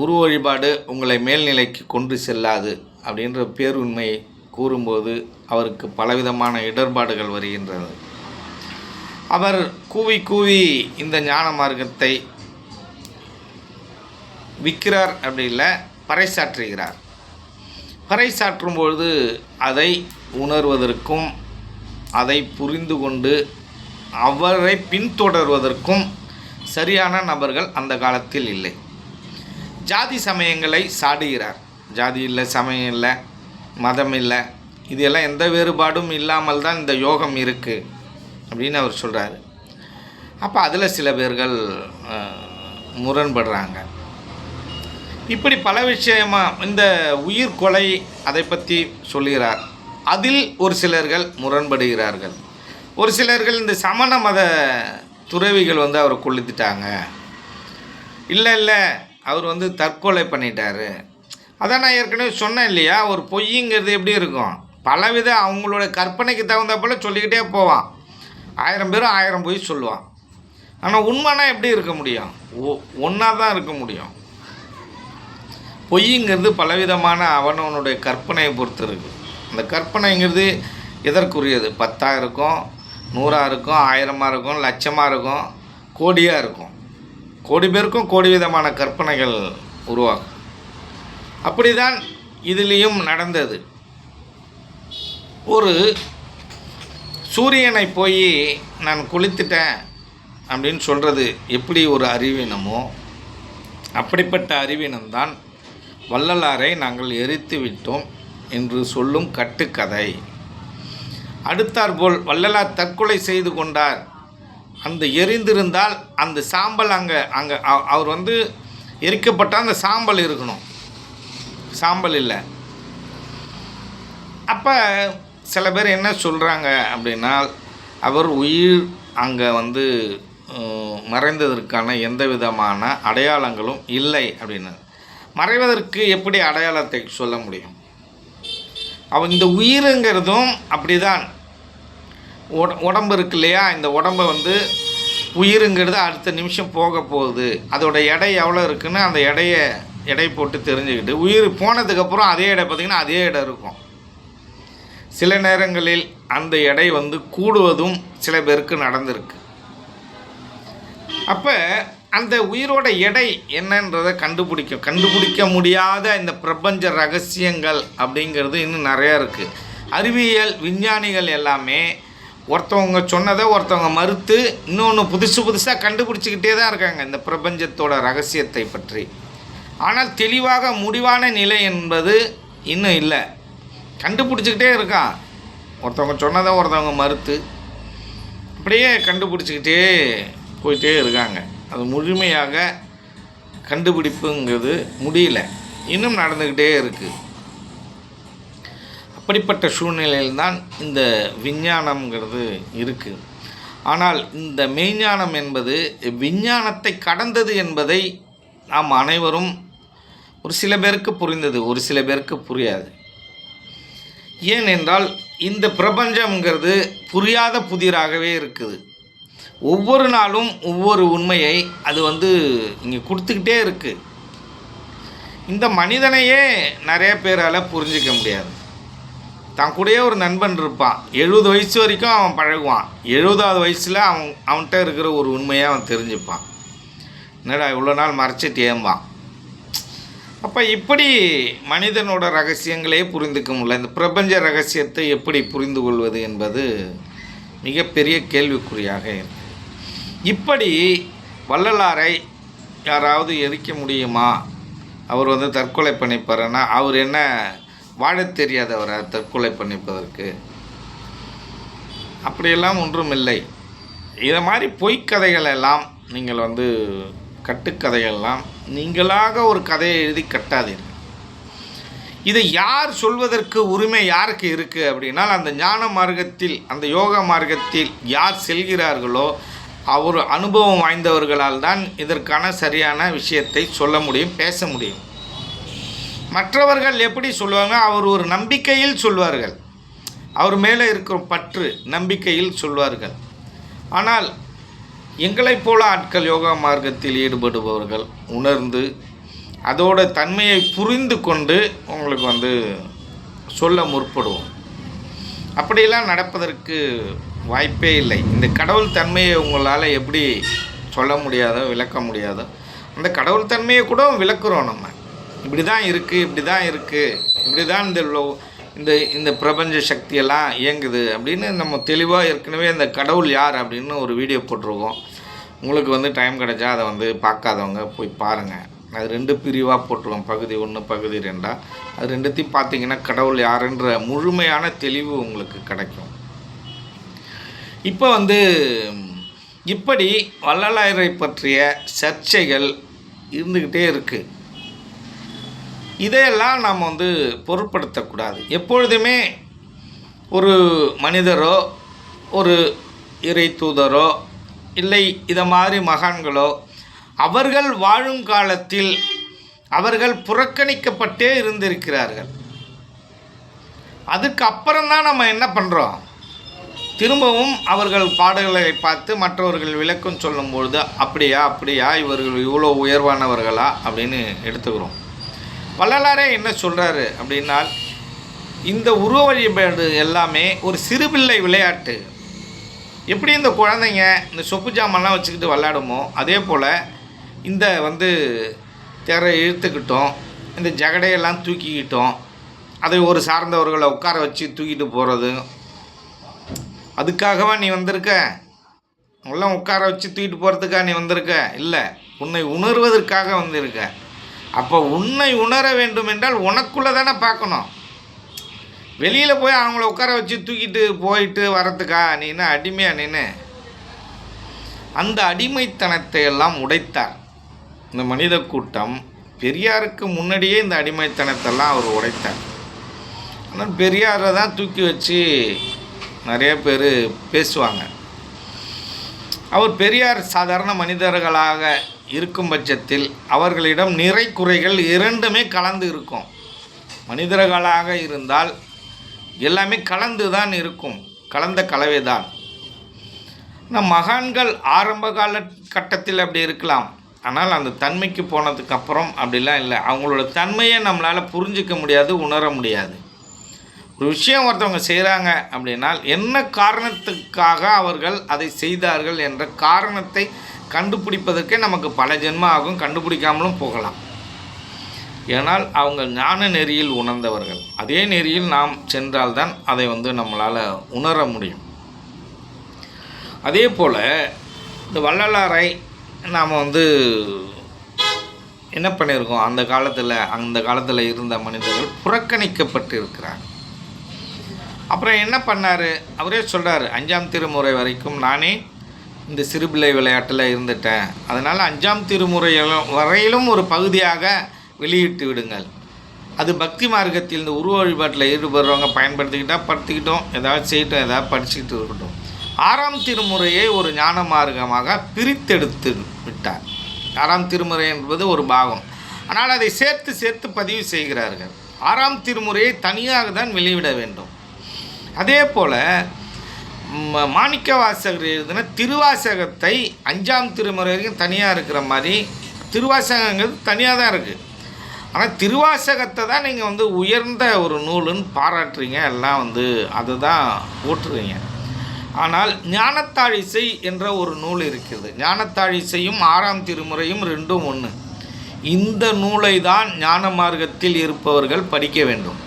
உருவ வழிபாடு உங்களை மேல்நிலைக்கு கொண்டு செல்லாது அப்படின்ற பேருண்மையை கூறும்போது அவருக்கு பலவிதமான இடர்பாடுகள் வருகின்றது. அவர் கூவி இந்த ஞான மார்க்கத்தை விற்கிறார், அப்படி இல்லை, பறைசாற்றுகிறார். பறைசாற்றும் பொழுது அதை உணர்வதற்கும் அதை புரிந்து கொண்டு அவரை பின்தொடர்வதற்கும் சரியான நபர்கள் அந்த காலத்தில் இல்லை. ஜாதி சமயங்களை சாடுகிறார். ஜாதி இல்லை, சமயம் இல்லை, மதம் இல்லை, இதெல்லாம் எந்த வேறுபாடும் இல்லாமல் தான் இந்த யோகம் இருக்குது அப்படின்னு அவர் சொல்கிறார். அப்போ அதில் சில பேர்கள் முரண்படுறாங்க. இப்படி பல விஷயமாக இந்த உயிர் கொலை அதை பற்றி சொல்கிறார். அதில் ஒரு சிலர்கள் முரண்படுகிறார்கள். ஒரு சிலர்கள் இந்த சமண மத துறவிகள் அவரை கொளுத்திட்டாங்க, இல்லை அவர் தற்கொலை பண்ணிட்டாரு. அதான் நான் ஏற்கனவே சொன்னேன் இல்லையா, ஒரு பொய்ங்கிறது எப்படி இருக்கும், பலவித அவங்களோட கற்பனைக்கு தகுந்த போல் சொல்லிக்கிட்டே போவான். 1000 பேரும் 1000 பொய் சொல்லுவான். ஆனால் உண்மைனா எப்படி இருக்க முடியும், ஒன்றா தான் இருக்க முடியும். பொய்ங்கிறது பலவிதமான அவனவனுடைய கற்பனையை பொறுத்து இருக்குது. அந்த கற்பனைங்கிறது எதற்குரியது? 10 இருக்கும், 100 இருக்கும், 1000 இருக்கும், லட்சமாக இருக்கும், கோடியாக இருக்கும். கோடி பேருக்கும் கோடி விதமான கற்பனைகள் உருவாகும். அப்படிதான் இதுலேயும் நடந்தது. ஒரு சூரியனை போய் நான் குளித்துட்டேன் அப்படின்னு சொல்கிறது எப்படி ஒரு அறிவீனமோ, அப்படிப்பட்ட அறிவீனம்தான் வள்ளலாரை நாங்கள் எரித்து விட்டோம் என்று சொல்லும் கட்டுக்கதை. அடுத்தாற்போல் வள்ளலார் தற்கொலை செய்து கொண்டார், அந்த எரிந்திருந்தால் அந்த சாம்பல் அங்கே அவர் எரிக்கப்பட்டால் அந்த சாம்பல் இருக்கணும், சாம்பல் இல்லை. அப்போ சில பேர் என்ன சொல்கிறாங்க அப்படின்னா, அவர் உயிர் அங்கே மறைந்ததற்கான எந்த விதமான அடையாளங்களும் இல்லை அப்படின்னு. மறைவதற்கு எப்படி அடையாளத்தை சொல்ல முடியும்? இந்த உயிருங்கிறதும் அப்படி தான். உடம்பு இருக்கு இல்லையா, இந்த உடம்பை உயிருங்கிறது அடுத்த நிமிஷம் போக போகுது, அதோட எடை எவ்வளோ இருக்குன்னு அந்த எடை போட்டு தெரிஞ்சுக்கிட்டு, உயிர் போனதுக்கப்புறம் அதே எடை பார்த்திங்கன்னா அதே எடை இருக்கும். சில நேரங்களில் அந்த எடை கூடுவதும் சில பேருக்கு நடந்திருக்கு. அப்போ அந்த உயிரோட எடை என்னன்றதை கண்டுபிடிக்க முடியாத இந்த பிரபஞ்ச ரகசியங்கள் அப்படிங்கிறது இன்னும் நிறையா இருக்குது. அறிவியல் விஞ்ஞானிகள் எல்லாமே ஒருத்தவங்க சொன்னதை ஒருத்தவங்க மறுத்து இன்னொன்று புதுசாக கண்டுபிடிச்சிக்கிட்டே தான் இருக்காங்க இந்த பிரபஞ்சத்தோட ரகசியத்தை பற்றி. ஆனால் தெளிவாக முடிவான நிலை என்பது இன்னும் இல்லை. கண்டுபிடிச்சிக்கிட்டே இருக்கான். ஒருத்தவங்க சொன்னதை ஒருத்தவங்க மறுத்து அப்படியே கண்டுபிடிச்சிக்கிட்டே போயிட்டே இருக்காங்க. அது முழுமையாக கண்டுபிடிப்புங்கிறது முடியல, இன்னும் நடந்துக்கிட்டே இருக்குது. அப்படிப்பட்ட சூழ்நிலையில்தான் இந்த விஞ்ஞானம்ங்கிறது இருக்குது. ஆனால் இந்த மெய்ஞானம் என்பது விஞ்ஞானத்தை கடந்தது என்பதை நாம் அனைவரும் ஒரு சில பேருக்கு புரிந்தது, ஒரு சில பேருக்கு புரியாது. ஏனென்றால் இந்த பிரபஞ்சம்ங்கிறது புரியாத புதிராகவே இருக்குது. ஒவ்வொரு நாளும் ஒவ்வொரு உண்மையை அது இங்கே கொடுத்துக்கிட்டே இருக்குது. இந்த மனிதனையே நிறைய பேரால் புரிஞ்சிக்க முடியாது. தான் கூடயே ஒரு நண்பன் இருப்பான், 70 வயசு வரைக்கும் அவன் பழகுவான், 70வது வயசில் அவன்கிட்ட இருக்கிற ஒரு உண்மையை அவன் தெரிஞ்சுப்பான். என்னடா இவ்வளோ நாள் மறைச்சிட்டேம்பான். அப்போ இப்படி மனிதனோட ரகசியங்களே புரிந்துக்க முடியல. இந்த பிரபஞ்ச ரகசியத்தை எப்படி புரிந்து கொள்வது என்பது மிகப்பெரிய கேள்விக்குறியாக இருக்கு. இப்படி வள்ளலாரை யாராவது எரிக்க முடியுமா? அவர் தற்கொலை பண்ணிப்பாருன்னா அவர் என்ன வாழத் தெரியாதவரை தற்கொலை பண்ணிப்பதற்கு? அப்படியெல்லாம் ஒன்றும் இல்லை. இதை மாதிரி பொய்க்கதைகள் எல்லாம் நீங்கள் கட்டுக்கதையெல்லாம் நீங்களாக ஒரு கதையை எழுதி கட்டாதீர்கள். இதை யார் சொல்வதற்கு உரிமை யாருக்கு இருக்குது அப்படின்னா, அந்த ஞான மார்க்கத்தில் அந்த யோக மார்க்கத்தில் யார் செல்கிறார்களோ அவர் அனுபவம் வாய்ந்தவர்களால் தான் இதற்கான சரியான விஷயத்தை சொல்ல முடியும், பேச முடியும். மற்றவர்கள் எப்படி சொல்லுவாங்க? அவர் ஒரு நம்பிக்கையில் சொல்வார்கள், அவர் மேலே இருக்கிற பற்று நம்பிக்கையில் சொல்வார்கள். ஆனால் எங்களைப் போல ஆட்கள் யோகா மார்க்கத்தில் ஈடுபடுபவர்கள் உணர்ந்து அதோட தன்மையை புரிந்து கொண்டு உங்களுக்கு சொல்ல முற்படுவோம். அப்படியெல்லாம் நடப்பதற்கு வாய்ப்பே இல்லை. இந்த கடவுள் தன்மையை உங்களால் எப்படி சொல்ல முடியாதோ விளக்க முடியாதோ அந்த கடவுள் தன்மையை கூட விளக்குறோம். நம்ம இப்படி தான் இருக்குது, இப்படி தான் இருக்குது, இப்படி தான் இந்த பிரபஞ்ச சக்தியெல்லாம் இயங்குது அப்படின்னு நம்ம தெளிவாக ஏற்கனவே இந்த கடவுள் யார் அப்படின்னு ஒரு வீடியோ போட்டிருக்கோம். உங்களுக்கு டைம் கிடைச்சா அதை பார்க்காதவங்க போய் பாருங்கள். அது 2 பிரிவாக போட்டிருக்கோம், பகுதி 1 பகுதி 2. அது 2த்தையும் பார்த்தீங்கன்னா கடவுள் யாருன்ற முழுமையான தெளிவு உங்களுக்கு கிடைக்கும். இப்போ இப்படி வள்ளலாரை பற்றிய சர்ச்சைகள் இருந்துக்கிட்டே இருக்குது. இதையெல்லாம் நாம் பொருட்படுத்தக்கூடாது. எப்பொழுதுமே ஒரு மனிதரோ ஒரு இறை தூதரோ இல்லை இதை மாதிரி மகான்களோ அவர்கள் வாழும் காலத்தில் அவர்கள் புறக்கணிக்கப்பட்டே இருந்திருக்கிறார்கள். அதுக்கு அப்புறம்தான் நம்ம என்ன பண்ணுறோம்? திரும்பவும் அவர்கள் பாடல்களை பார்த்து மற்றவர்கள் விளக்கம் சொல்லும்பொழுது அப்படியா இவர்கள் இவ்வளோ உயர்வானவர்களா அப்படின்னு எடுத்துக்கிறோம். வள்ளலாரே என்ன சொல்கிறாரு அப்படின்னா, இந்த உருவ வழிபாடு எல்லாமே ஒரு சிறுபிள்ளை விளையாட்டு. எப்படி இந்த குழந்தைங்க இந்த சொப்பு ஜாமான்லாம் வச்சுக்கிட்டு விளையாடுமோ, அதே போல் இந்த திரை இழுத்துக்கிட்டோம், இந்த ஜகடையெல்லாம் தூக்கிக்கிட்டோம், அதை ஒரு சார்ந்தவர்களை உட்கார வச்சு தூக்கிட்டு போகிறது. அதுக்காகவா நீ வந்திருக்க? எல்லாம் உட்கார வச்சு தூக்கிட்டு போகிறதுக்காக நீ வந்திருக்க? இல்லை, உன்னை உணர்வதற்காக வந்திருக்க. அப்போ உன்னை உணர வேண்டும் என்றால் உனக்குள்ளே தானே பார்க்கணும். வெளியில் போய் அவங்கள உட்கார வச்சு தூக்கிட்டு போயிட்டு வரத்துக்கா நீ என்ன அடிமையா? நின்று அந்த அடிமைத்தனத்தை எல்லாம் உடைத்தார் இந்த மனித கூட்டம். பெரியாருக்கு முன்னாடியே இந்த அடிமைத்தனத்தெல்லாம் அவர் உடைத்தார். ஆனால் பெரியாரை தான் தூக்கி வச்சு நிறைய பேர் பேசுவாங்க. அவர் பெரியார் சாதாரண மனிதர்களாக இருக்கும் பட்சத்தில் அவர்களிடம் நிறை குறைகள் இரண்டுமே கலந்து இருக்கும். மனிதர்களாக இருந்தால் எல்லாமே கலந்து தான் இருக்கும், கலந்த கலவை தான். நம் மகான்கள் ஆரம்ப கால கட்டத்தில் அப்படி இருக்கலாம், ஆனால் அந்த தன்மைக்கு போனதுக்கு அப்புறம் அப்படிலாம் இல்லை. அவங்களோட தன்மையை நம்மளால் புரிஞ்சிக்க முடியாது, உணர முடியாது. ஒரு விஷயம் ஒருத்தவங்க செய்கிறாங்க அப்படின்னால் என்ன காரணத்துக்காக அவர்கள் அதை செய்தார்கள் என்ற காரணத்தை கண்டுபிடிப்பதற்கே நமக்கு பல ஜென்மம் ஆகும், கண்டுபிடிக்காமலும் போகலாம். ஏனால் அவங்க ஞான நெறியில் உணர்ந்தவர்கள். அதே நெறியில் நாம் சென்றால்தான் அதை நம்மளால் உணர முடியும். அதே போல் இந்த வள்ளலாரை நாம் என்ன பண்ணியிருக்கோம், அந்த காலத்தில் இருந்த மனிதர்கள் புறக்கணிக்கப்பட்டு இருக்கிறாங்க. அப்புறம் என்ன பண்ணார், அவரே சொல்கிறார், 5ஆம் திருமுறை வரைக்கும் நானே இந்த சிறுபிள்ளை விளையாட்டில் இருந்துட்டேன், அதனால் 5ஆம் திருமுறை வரையிலும் ஒரு பகுதியாக வெளியிட்டு விடுங்கள். அது பக்தி மார்க்கத்தில் இந்த உருவ வழிபாட்டில் ஈடுபடுறவங்க படுத்திக்கிட்டோம், ஏதாவது செய்யட்டும், ஏதாவது படிச்சுக்கிட்டு இருக்கட்டும். 6ஆம் திருமுறையை ஒரு ஞான மார்க்கமாக பிரித்தெடுத்து விட்டார். 6ஆம் திருமுறை என்பது ஒரு பாகம், ஆனால் அதை சேர்த்து பதிவு செய்கிறார்கள். 6ஆம் திருமுறையை தனியாக தான் வெளியிட வேண்டும். அதே போல் மாணிக்க வாசகர் எழுதின திருவாசகத்தை 5ஆம் திருமுறை வரைக்கும் தனியாக இருக்கிற மாதிரி திருவாசகங்கிறது தனியாக தான் இருக்குது. ஆனால் திருவாசகத்தை தான் நீங்கள் உயர்ந்த ஒரு நூலுன்னு பாராட்டுறீங்க, எல்லாம் அதை தான் போட்டுறீங்க. ஆனால் ஞானத்தாழிசை என்ற ஒரு நூல் இருக்கிறது. ஞானத்தாழிசையும் 6ஆம் திருமுறையும் ரெண்டும் ஒன்று. இந்த நூலை தான் ஞான மார்க்கத்தில் இருப்பவர்கள் படிக்க வேண்டும்.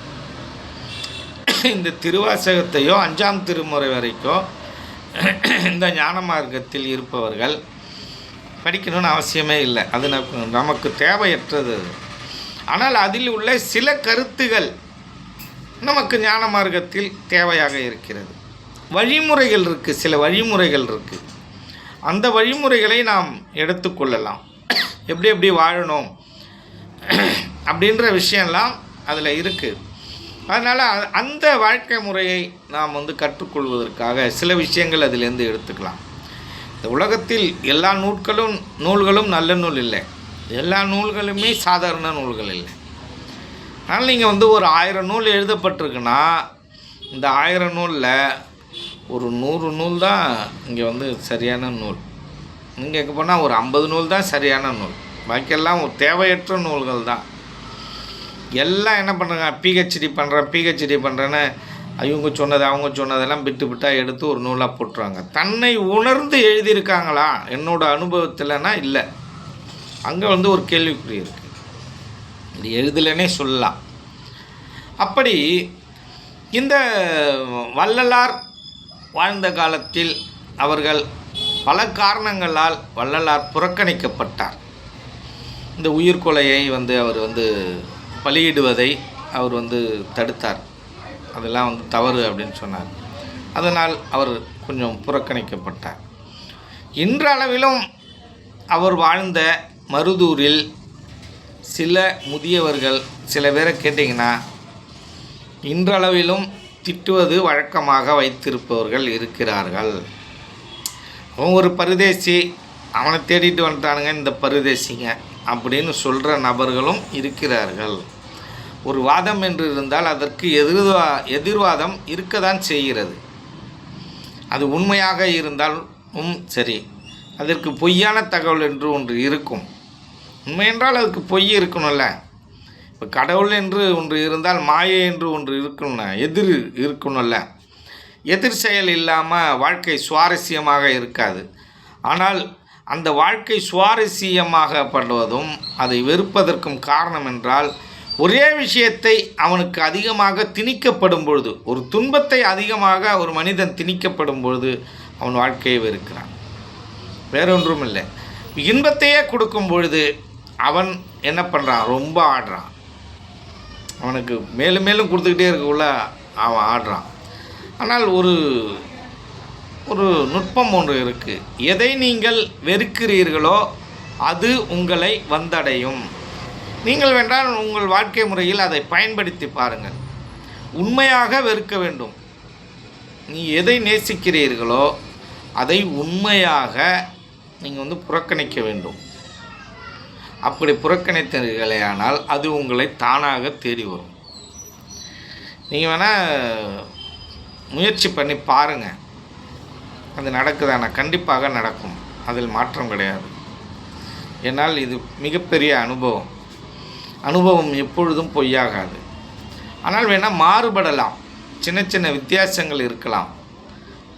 இந்த திருவாசகத்தையோ 5ஆம் திருமுறை வரைக்கும் இந்த ஞான மார்க்கத்தில் இருப்பவர்கள் படிக்கணும்னு அவசியமே இல்லை. அது நமக்கு தேவையற்றது. ஆனால் அதில் உள்ள சில கருத்துகள் நமக்கு ஞான மார்க்கத்தில் தேவையாக இருக்கிறது. வழிமுறைகள் இருக்குது, சில வழிமுறைகள் இருக்குது. அந்த வழிமுறைகளை நாம் எடுத்துக்கொள்ளலாம். எப்படி வாழணும் அப்படின்ற விஷயம்லாம் அதில் இருக்குது. அதனால் அந்த வாழ்க்கை முறையை நாம் கற்றுக்கொள்வதற்காக சில விஷயங்கள் அதிலேருந்து எடுத்துக்கலாம். இந்த உலகத்தில் எல்லா நூல்களும் நல்ல நூல் இல்லை, எல்லா நூல்களுமே சாதாரண நூல்கள் இல்லை. அதனால் நீங்கள் ஒரு 1000 நூல் எழுதப்பட்டிருக்குன்னா இந்த 1000 நூலில் ஒரு 100 நூல் தான் இங்கே சரியான நூல். நீங்கள் போனால் ஒரு 50 நூல் தான் சரியான நூல், பாக்கியெல்லாம் ஒரு தேவையற்ற நூல்கள் தான். எல்லாம் என்ன பண்ணுறாங்க, பிஹெச்டி பண்ணுறேன்னு இவங்க சொன்னது அவங்க சொன்னதெல்லாம் விட்டால் எடுத்து ஒரு நூலாக போட்டுருவாங்க. தன்னை உணர்ந்து எழுதியிருக்காங்களா என்னோட அனுபவத்தில்னா இல்லை, அங்கே ஒரு கேள்விக்குறி இருக்குது. இது எழுதலைன்னே சொல்லலாம். அப்படி இந்த வள்ளலார் வாழ்ந்த காலத்தில் அவர்கள் பல காரணங்களால் வள்ளலார் புறக்கணிக்கப்பட்டார். இந்த உயிர்கொலையை அவர் பலியிடுவதை அவர் தடுத்தார். அதெல்லாம் தவறு அப்படின்னு சொன்னார். அதனால் அவர் கொஞ்சம் புறக்கணிக்கப்பட்டார். இன்றளவிலும் அவர் வாழ்ந்த மருதூரில் சில முதியவர்கள் சில பேரை கேட்டிங்கன்னா இன்றளவிலும் திட்டுவது வழக்கமாக வைத்திருப்பவர்கள் இருக்கிறார்கள். அவன் ஒரு பரதேசி, அவனை தேடிட்டு வந்துட்டானுங்க இந்த பரதேசிங்க அப்படின்னு சொல்கிற நபர்களும் இருக்கிறார்கள். ஒரு வாதம் என்று இருந்தால் அதற்கு எதிர்வாதம் இருக்க தான் செய்கிறது. அது உண்மையாக இருந்தாலும் சரி, அதற்கு பொய்யான தகவல் என்று ஒன்று இருக்கும். உண்மை என்றால் அதுக்கு பொய் இருக்கணும்ல. இப்போ கடவுள் என்று ஒன்று இருந்தால் மாயை என்று ஒன்று இருக்கணும்னா எதிர் இருக்கணும்ல. எதிர் செயல் இல்லாமல் வாழ்க்கை சுவாரஸ்யமாக இருக்காது. ஆனால் அந்த வாழ்க்கை சுவாரஸ்யமாகப்படுவதும் அதை வெறுப்பதற்கும் காரணம் என்றால், ஒரே விஷயத்தை அவனுக்கு அதிகமாக திணிக்கப்படும் பொழுது, ஒரு துன்பத்தை அதிகமாக ஒரு மனிதன் திணிக்கப்படும் பொழுது அவன் வாழ்க்கையை வெறுக்கிறான். வேறொன்றும் இல்லை. இன்பத்தையே கொடுக்கும் பொழுது அவன் என்ன பண்ணுறான்? ரொம்ப ஆடுறான். அவனுக்கு மேலும் மேலும் கொடுத்துக்கிட்டே இருக்கக்குள்ள அவன் ஆடுறான். ஆனால் ஒரு ஒரு நுட்பம் ஒன்று இருக்குது. எதை நீங்கள் வெறுக்கிறீர்களோ அது உங்களை வந்தடையும். நீங்கள் வேண்டால் உங்கள் வாழ்க்கை முறையில் அதை பயன்படுத்தி பாருங்கள். உண்மையாக வெறுக்க வேண்டும். நீ எதை நேசிக்கிறீர்களோ அதை உண்மையாக நீங்கள் புறக்கணிக்க வேண்டும். அப்படி புறக்கணித்தீர்களேயானால் அது உங்களை தானாக தேடி வரும். நீங்கள் வேணால் முயற்சி பண்ணி பாருங்கள், அது நடக்குதானா? கண்டிப்பாக நடக்கும், அதில் மாற்றம் கிடையாது. ஏன்னால் இது மிகப்பெரிய அனுபவம் எப்பொழுதும் பொய்யாகாது. ஆனால் வேணால் மாறுபடலாம், சின்ன சின்ன வித்தியாசங்கள் இருக்கலாம்,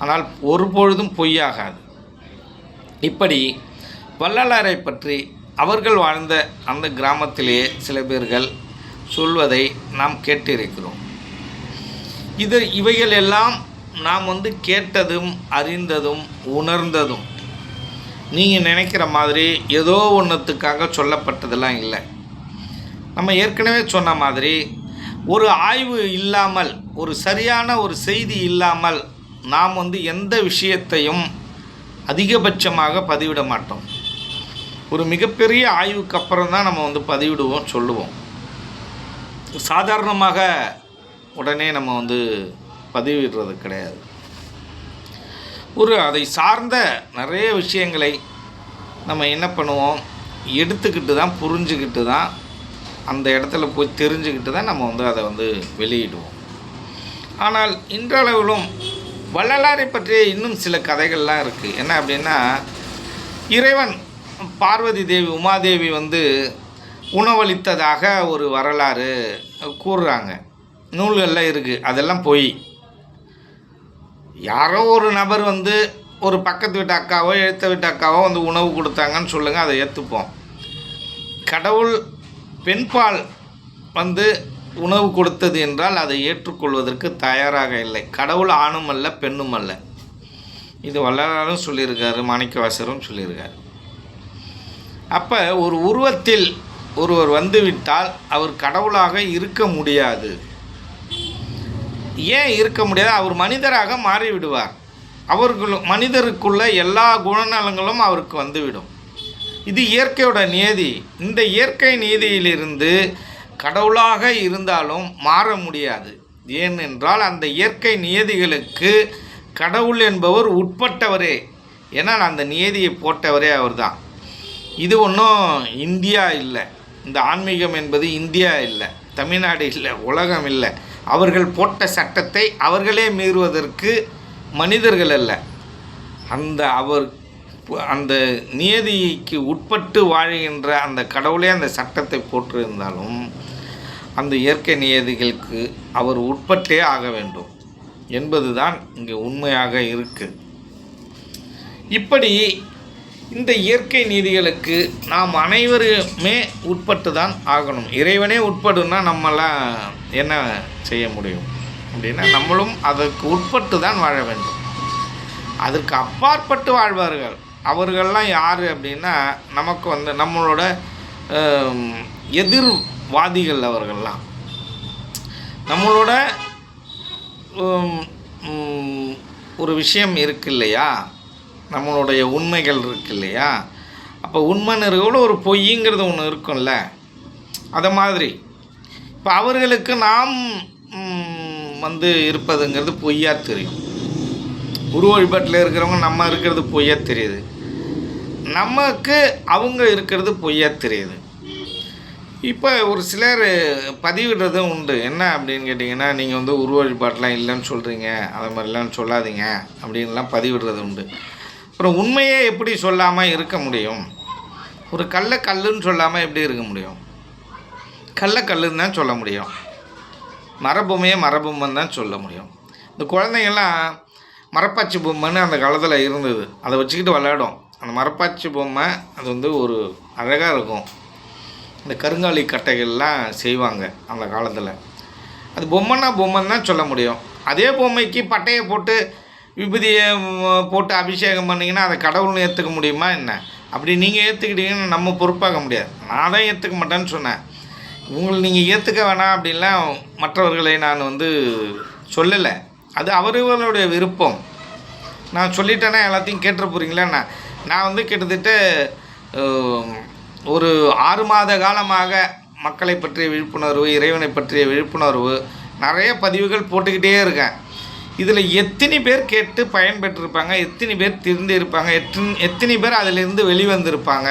ஆனால் ஒருபொழுதும் பொய்யாகாது. இப்படி வள்ளலாரை பற்றி அவர்கள் வாழ்ந்த அந்த கிராமத்திலேயே சில பேர்கள் சொல்வதை நாம் கேட்டிருக்கிறோம். இவைகள் எல்லாம் நாம் கேட்டதும் அறிந்ததும் உணர்ந்ததும். நீங்கள் நினைக்கிற மாதிரி ஏதோ ஒன்றுத்துக்காக சொல்லப்பட்டதெல்லாம் இல்லை. நம்ம ஏற்கனவே சொன்ன மாதிரி ஒரு ஆய்வு இல்லாமல், ஒரு சரியான ஒரு செய்தி இல்லாமல் நாம் எந்த விஷயத்தையும் அதிகபட்சமாக பதிவிட மாட்டோம். ஒரு மிகப்பெரிய ஆய்வுக்கு அப்புறம் தான் நம்ம பதிவிடுவோம், சொல்லுவோம். சாதாரணமாக உடனே நம்ம பதிவிடுறது கிடையாது. அதை சார்ந்த நிறைய விஷயங்களை நம்ம என்ன பண்ணுவோம், எடுத்துக்கிட்டு தான், புரிஞ்சுக்கிட்டு தான், அந்த இடத்துல போய் தெரிஞ்சுக்கிட்டு தான் நம்ம அதை வெளியிடுவோம். ஆனால் இன்றளவிலும் வள்ளலாரை பற்றிய இன்னும் சில கதைகள்லாம் இருக்குது. என்ன அப்படின்னா, இறைவன் பார்வதி தேவி உமாதேவி உணவளித்ததாக ஒரு வரலாறு கூறுறாங்க, நூல்களில் இருக்குது. அதெல்லாம் போய் யாரோ ஒரு நபர் ஒரு பக்கத்து வீட்டு அக்காவோ எழுத்த வீட்டு அக்காவோ உணவு கொடுத்தாங்கன்னு சொல்லுங்கள், அதை ஏற்றுப்போம். கடவுள் பெண்பால் உணவு கொடுத்தது என்றால் அதை ஏற்றுக்கொள்வதற்கு தயாராக இல்லை. கடவுள் ஆணும் அல்ல பெண்ணும் அல்ல. இது வள்ளலாரும் சொல்லியிருக்காரு, மாணிக்கவாசரும் சொல்லியிருக்காரு. அப்போ ஒரு உருவத்தில் ஒருவர் வந்துவிட்டால் அவர் கடவுளாக இருக்க முடியாது. ஏன் இருக்க முடியாது? அவர் மனிதராக மாறிவிடுவார். மனிதருக்குள்ள எல்லா குணநலங்களும் அவருக்கு வந்துவிடும். இது இயற்கையோட நியதி. இந்த இயற்கை நியதியிலிருந்து கடவுளாக இருந்தாலும் மாற முடியாது. ஏனென்றால் அந்த இயற்கை நியதிகளுக்கு கடவுள் என்பவர் உட்பட்டவரே. ஏன்னால் அந்த நியதியை போட்டவரே அவர் தான். இது ஒன்றும் இந்தியா இல்லை. இந்த ஆன்மீகம் என்பது இந்தியா இல்லை, தமிழ்நாடு இல்லை, உலகம் இல்லை. அவர்கள் போட்ட சட்டத்தை அவர்களே மீறுவதற்கு மனிதர்கள் அல்ல. அந்த நியதிக்கு உட்பட்டு வாழ்கின்ற அந்த கடவுளே அந்த சட்டத்தை போட்டிருந்தாலும் அந்த இயற்கை நியதிகளுக்கு அவர் உட்பட்டே ஆக வேண்டும் என்பது தான் இங்கே உண்மையாக இருக்குது. இப்படி இந்த இயற்கை நீதிகளுக்கு நாம் அனைவருமே உட்பட்டு தான் ஆகணும். இறைவனே உட்படுன்னா நம்மளாம் என்ன செய்ய முடியும் அப்படின்னா, நம்மளும் அதற்கு உட்பட்டு தான் வாழ வேண்டும். அதற்கு அப்பாற்பட்டு வாழ்வார்கள். அவர்கள்லாம் யார் அப்படின்னா, நமக்கு நம்மளோட எதிர்வாதிகள். அவர்கள்லாம் நம்மளோட ஒரு விஷயம் இருக்கு இல்லையா, நம்மளுடைய உண்மைகள் இருக்கு இல்லையா. அப்போ உண்மைன்னு ஒரு பொய்ங்கிறது ஒன்று இருக்கும்ல, அதை மாதிரி இப்போ அவர்களுக்கு நாம் இருப்பதுங்கிறது பொய்யா தெரியும். குரு வழிபாட்டில் இருக்கிறவங்க நம்ம இருக்கிறது பொய்யா தெரியுது, நமக்கு அவங்க இருக்கிறது பொய்யா தெரியுது. இப்போ ஒரு சிலர் பதிவிடுறதும் உண்டு. என்ன அப்படின்னு கேட்டிங்கன்னா, நீங்கள் உருவ வழிபாட்டெலாம் இல்லைன்னு சொல்கிறீங்க, அதை மாதிரிலாம் சொல்லாதீங்க அப்படின்லாம் பதிவிடுறது உண்டு. அப்புறம் உண்மையே எப்படி சொல்லாமல் இருக்க முடியும்? ஒரு கல்லுன்னு சொல்லாமல் எப்படி இருக்க முடியும்? கல்லுன்னு தான் சொல்ல முடியும். மரபொம்மையை மரபொம்மைன்னு தான் சொல்ல முடியும். இந்த குழந்தைங்கள்லாம் மரப்பாச்சி பொம்மைன்னு அந்த காலத்தில் இருந்தது, அதை வச்சுக்கிட்டு விளையாடும். அந்த மரப்பாச்சி பொம்மை அது வந்து ஒரு அழகாக இருக்கும். இந்த கருங்காலி கட்டைகள்லாம் செய்வாங்க அந்த காலத்தில். அது பொம்மைன்னு தான் சொல்ல முடியும். அதே பொம்மைக்கு பட்டையை போட்டு விபூதியை போட்டு அபிஷேகம் பண்ணிங்கன்னா அதை கடவுள்னு ஏற்றுக்க முடியுமா என்ன? அப்படி நீங்கள் ஏற்றுக்கிட்டீங்கன்னு நம்ம பொறுப்பாக முடியாது. நான் தான் ஏற்றுக்க மாட்டேன்னு சொன்னேன். உங்களை நீங்கள் ஏற்றுக்க வேணாம் அப்படின்லாம் மற்றவர்களை நான் வந்து சொல்லலை. அது அவர்களுடைய விருப்பம். நான் சொல்லிட்டேன்னா எல்லாத்தையும் கேட்டுற போகிறீங்களா? நான் வந்து கிட்டத்தட்ட ஒரு 6 மாத காலமாக மக்களை பற்றிய விழிப்புணர்வு, இறைவனை பற்றிய விழிப்புணர்வு நிறைய பதிவுகள் போட்டுக்கிட்டே இருக்கேன். இதில் எத்தனை பேர் கேட்டு பயன்பெற்றிருப்பாங்க, எத்தனை பேர் திருந்தி இருப்பாங்க, எத்தனை பேர் அதிலிருந்து வெளிவந்திருப்பாங்க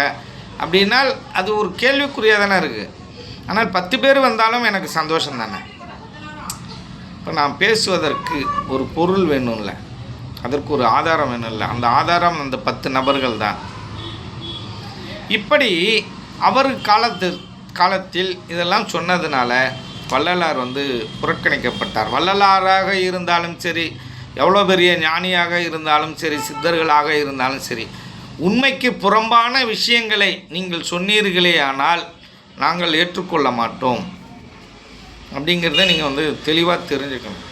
அப்படின்னால் அது ஒரு கேள்விக்குறியாக தானே இருக்குது. ஆனால் 10 பேர் வந்தாலும் எனக்கு சந்தோஷம் தானே. இப்போ நான் பேசுவதற்கு ஒரு பொருள் வேணும்ல, அதற்கு ஒரு ஆதாரம் வேணும்ல. அந்த ஆதாரம் அந்த 10 நபர்கள் தான். இப்படி அவர் காலத்தில் இதெல்லாம் சொன்னதுனால வள்ளலார் வந்து புறக்கணிக்கப்பட்டார். வள்ளலாராக இருந்தாலும் சரி, எவ்வளோ பெரிய ஞானியாக இருந்தாலும் சரி, சித்தர்களாக இருந்தாலும் சரி, உண்மைக்கு புறம்பான விஷயங்களை நீங்கள் சொன்னீர்களே ஆனால் நாங்கள் ஏற்றுக்கொள்ள மாட்டோம் அப்படிங்கிறத நீங்கள் வந்து தெளிவாக தெரிஞ்சுக்கணும்.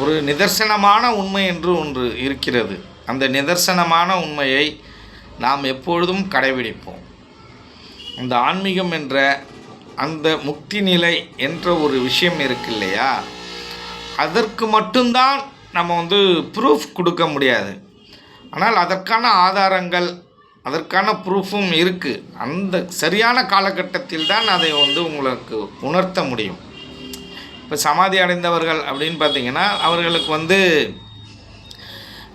ஒரு நிதர்சனமான உண்மை என்று ஒன்று இருக்கிறது. அந்த நிதர்சனமான உண்மையை நாம் எப்பொழுதும் கடைபிடிப்போம். அந்த ஆன்மீகம் என்ற அந்த முக்தி நிலை என்ற ஒரு விஷயம் இருக்கு இல்லையா, அதற்கு மட்டும்தான் நம்ம வந்து ப்ரூஃப் கொடுக்க முடியாது. ஆனால் அதற்கான ஆதாரங்கள், அதற்கான ப்ரூஃபும் இருக்குது. அந்த சரியான காலகட்டத்தில் தான் அதை வந்து உங்களுக்கு உணர்த்த முடியும். இப்போ சமாதி அடைந்தவர்கள் அப்படின்னு பார்த்திங்கன்னா அவர்களுக்கு வந்து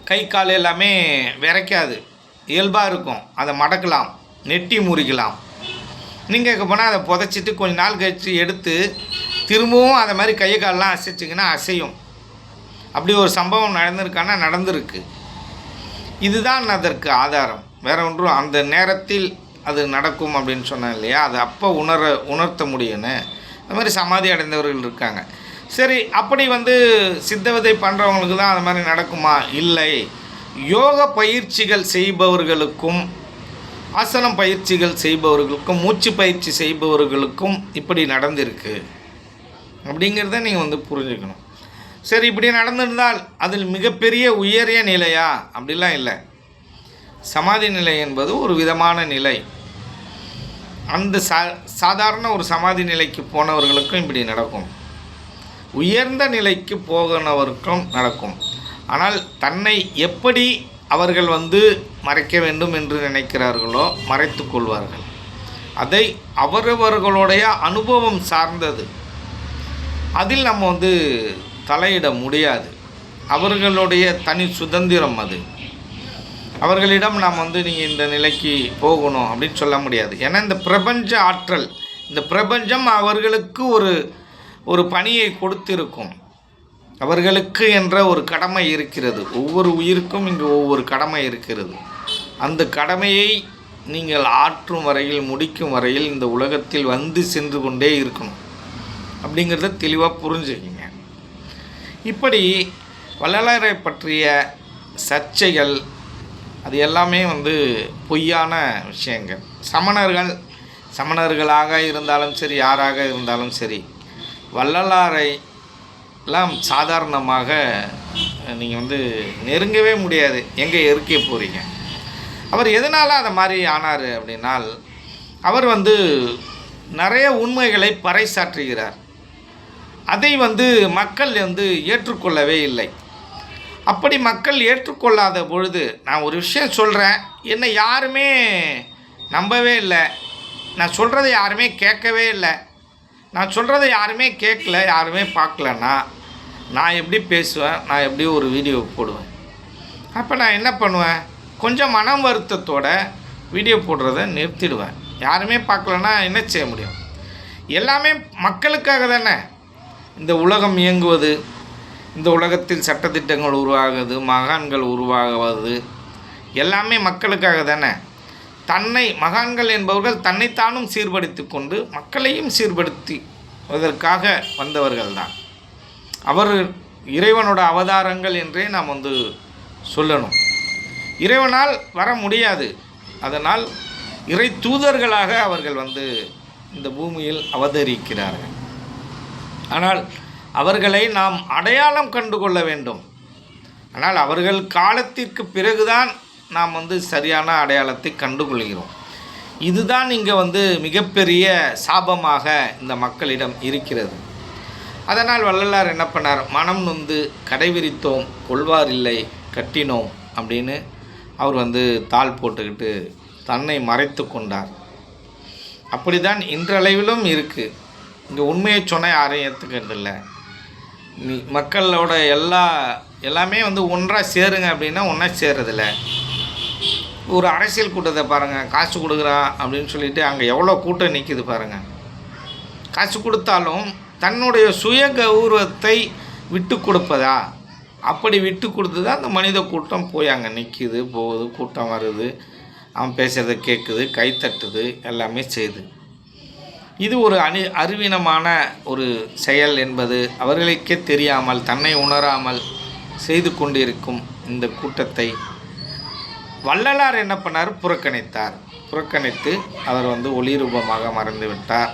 கை கால் எல்லாமே விரைக்காது, இயல்பாக இருக்கும். அதை மடக்கலாம், நெட்டி முறிக்கலாம். நீங்கள் போனால் அதை புதைச்சிட்டு கொஞ்ச நாள் கழித்து எடுத்து திரும்பவும் அதை மாதிரி கை காலெலாம் அசைச்சிங்கன்னா அசையும். அப்படி ஒரு சம்பவம் நடந்திருக்கானா நடந்திருக்கு. இதுதான் அதற்கு ஆதாரம். வேறு ஒன்றும் அந்த நேரத்தில் அது நடக்கும் அப்படின்னு சொன்னேன் இல்லையா, அது அப்போ உணர்த்த முடியும்னு. அது மாதிரி சமாதி அடைந்தவர்கள் இருக்காங்க. சரி, அப்படி வந்து சித்தவதை பண்ணுறவங்களுக்கு தான் அது மாதிரி நடக்குமா? இல்லை. யோக பயிற்சிகள் செய்பவர்களுக்கும், ஆசனம் பயிற்சிகள் செய்பவர்களுக்கும், மூச்சு பயிற்சி செய்பவர்களுக்கும் இப்படி நடந்திருக்கு அப்படிங்கிறத நீங்கள் வந்து புரிஞ்சுக்கணும். சரி, இப்படி நடந்திருந்தால் அதில் மிகப்பெரிய உயரிய நிலையா? அப்படிலாம் இல்லை. சமாதி நிலை என்பது ஒரு விதமான நிலை. அந்த சாதாரண ஒரு சமாதி நிலைக்கு போனவர்களுக்கும் இப்படி நடக்கும், உயர்ந்த நிலைக்கு போனவருக்கும் நடக்கும். ஆனால் தன்னை எப்படி அவர்கள் வந்து மறைக்க வேண்டும் என்று நினைக்கிறார்களோ மறைத்து கொள்வார்கள். அதை அவரவர்களுடைய அனுபவம் சார்ந்தது. அதில் நம்ம வந்து தலையிட முடியாது. அவர்களுடைய தனி சுதந்திரம் அது. அவர்களிடம் நாம் வந்து நீங்கள் இந்த நிலைக்கு போகணும் அப்படின்னு சொல்ல முடியாது. ஏன்னா இந்த பிரபஞ்ச ஆற்றல், இந்த பிரபஞ்சம் அவர்களுக்கு ஒரு பணியை கொடுத்திருக்கும். அவர்களுக்கு என்ற ஒரு கடமை இருக்கிறது. ஒவ்வொரு உயிருக்கும் இங்கு ஒவ்வொரு கடமை இருக்கிறது. அந்த கடமையை நீங்கள் ஆற்றும் வரையில், முடிக்கும் வரையில் இந்த உலகத்தில் வந்து சென்று கொண்டே இருக்கணும் அப்படிங்கிறத தெளிவாக புரிஞ்சுக்கிங்க. இப்படி வள்ளலாரை பற்றிய சர்ச்சைகள் அது எல்லாமே வந்து பொய்யான விஷயங்கள். சமணர்களாக இருந்தாலும் சரி, யாராக இருந்தாலும் சரி, வள்ளலாரை எல்லாம் சாதாரணமாக நீங்கள் வந்து நெருங்கவே முடியாது. எங்கே இருக்க போகிறீங்க? அவர் எதனால் அதை மாதிரி ஆனார் அப்படின்னால், அவர் வந்து நிறைய உண்மைகளை பறைசாற்றுகிறார். அதை வந்து மக்கள் வந்து ஏற்றுக்கொள்ளவே இல்லை. அப்படி மக்கள் ஏற்றுக்கொள்ளாத பொழுது நான் ஒரு விஷயம் சொல்கிறேன், என்னை யாருமே நம்பவே இல்லை, நான் சொல்கிறத யாருமே கேட்கவே இல்லை, நான் சொல்கிறத யாருமே கேட்கல, யாருமே பார்க்கலன்னா நான் எப்படி பேசுவேன்? நான் எப்படி ஒரு வீடியோ போடுவேன்? அப்போ நான் என்ன பண்ணுவேன்? கொஞ்சம் மனம் வருத்தத்தோட வீடியோ போடுறத நிறுத்திடுவேன். யாருமே பார்க்கலன்னா என்ன செய்ய முடியும்? எல்லாமே மக்களுக்காக தானே இந்த உலகம் இயங்குவது. இந்த உலகத்தில் சட்டத்திட்டங்கள் உருவாகுது, மகான்கள் உருவாகுவது எல்லாமே மக்களுக்காக தானே. தன்னை மகான்கள் என்பவர்கள் தன்னைத்தானும் சீர்படுத்தி கொண்டு மக்களையும் சீர்படுத்துவதற்காக வந்தவர்கள் தான். அவர் இறைவனோட அவதாரங்கள் என்றே நாம் சொல்லணும். இறைவனால் வர முடியாது. அதனால் இறை தூதர்களாக அவர்கள் இந்த பூமியில் அவதரிக்கிறார்கள். ஆனால் அவர்களை நாம் அடையாளம் கண்டு கொள்ள வேண்டும். ஆனால் அவர்கள் காலத்திற்கு பிறகுதான் நாம் சரியான அடையாளத்தை கண்டுகொள்கிறோம். இதுதான் இங்கே மிகப்பெரிய சாபமாக இந்த மக்களிடம் இருக்கிறது. அதனால் வள்ளலார் என்ன பண்ணார்? மனம் நொந்து கடைவிரித்தோம் கொள்வார் இல்லை கட்டினோம் அப்படின்னு அவர் தாள் போட்டுக்கிட்டு தன்னை மறைத்து கொண்டார். அப்படி தான் இன்றளவிலும் இருக்குது. இங்கே உண்மையை சொன்னால் யாரையும் ஏற்றுக்கிறது இல்லை. மக்களோட எல்லாமே ஒன்றாக சேருங்க அப்படின்னா ஒன்றா சேர்றதில்ல. ஒரு அரசியல் கூட்டத்தை பாருங்கள், காசு கொடுக்குறான் அப்படின்னு சொல்லிட்டு அங்கே எவ்வளோ கூட்டம் நிற்கிது பாருங்கள். காசு கொடுத்தாலும் தன்னுடைய சுய கௌரவத்தை விட்டு கொடுப்பதா? அப்படி விட்டு கொடுத்து தான் அந்த மனித கூட்டம் போய் அங்கே நிற்கிது, போகுது, கூட்டம் வருது, அவன் பேசுகிறத கேட்குது, கைத்தட்டுது, எல்லாமே செய்யுது. இது ஒரு அறிவீனமான ஒரு செயல் என்பது அவர்களுக்கே தெரியாமல் தன்னை உணராமல் செய்து கொண்டிருக்கும் இந்த கூட்டத்தை வள்ளலார் என்ன பண்ணார்? புறக்கணித்தார். புறக்கணித்து அவர் ஒளி ரூபமாக மறைந்து விட்டார்.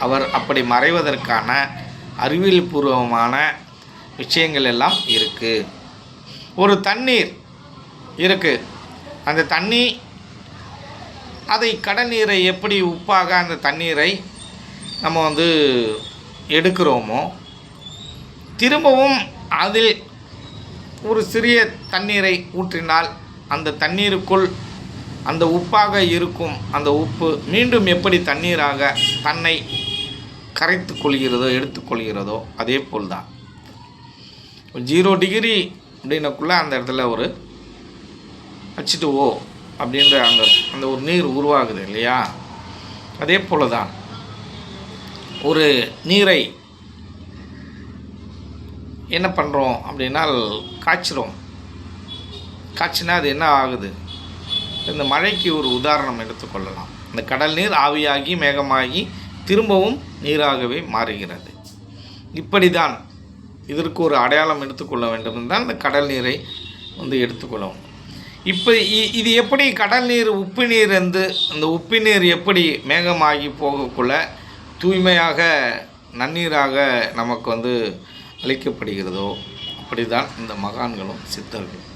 அவர் அப்படி மறைவதற்கான அறிவியல் பூர்வமான விஷயங்கள் எல்லாம் இருக்குது. ஒரு தண்ணீர் இருக்குது. அந்த தண்ணி அதை கடல் நீரை எப்படி உப்பாக அந்த தண்ணீரை நம்ம எடுக்கிறோமோ, திரும்பவும் அதில் ஒரு சிறிய தண்ணீரை ஊற்றினால் அந்த தண்ணீருக்குள் அந்த உப்பாக இருக்கும் அந்த உப்பு மீண்டும் எப்படி தண்ணீராக தன்னை கரைத்து கொள்கிறதோ எடுத்துக்கொள்கிறதோ அதே போல் தான் 0 டிகிரி அப்படின்னக்குள்ளே அந்த இடத்துல ஒரு H2O அப்படின்ற அந்த ஒரு நீர் உருவாகுது இல்லையா? அதே போல் தான் ஒரு நீரை என்ன பண்ணுறோம் அப்படின்னா காய்ச்சிரும். காய்ச்சினா அது என்ன ஆகுது? இந்த மழைக்கு ஒரு உதாரணம் எடுத்துக்கொள்ளலாம். இந்த கடல் நீர் ஆவியாகி மேகமாகி திரும்பவும் நீராகவே மாறுகிறது. இப்படி தான் இதற்கு ஒரு அடையாளம் எடுத்துக்கொள்ள வேண்டும் என்றால் இந்த கடல் நீரை எடுத்துக்கொள்ளவும். இப்போ இது எப்படி கடல் நீர் உப்பு நீர் அந்த உப்பு நீர் எப்படி மேகமாகி போகக்குள்ள தூய்மையாக நன்னீராக நமக்கு அளிக்கப்படுகிறதோ அப்படி தான் இந்த மகான்களும் சித்தர்களும்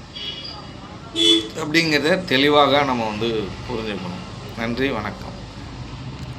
அப்படிங்கிறத தெளிவாக நம்ம புரிஞ்சுக்கணும். நன்றி, வணக்கம்.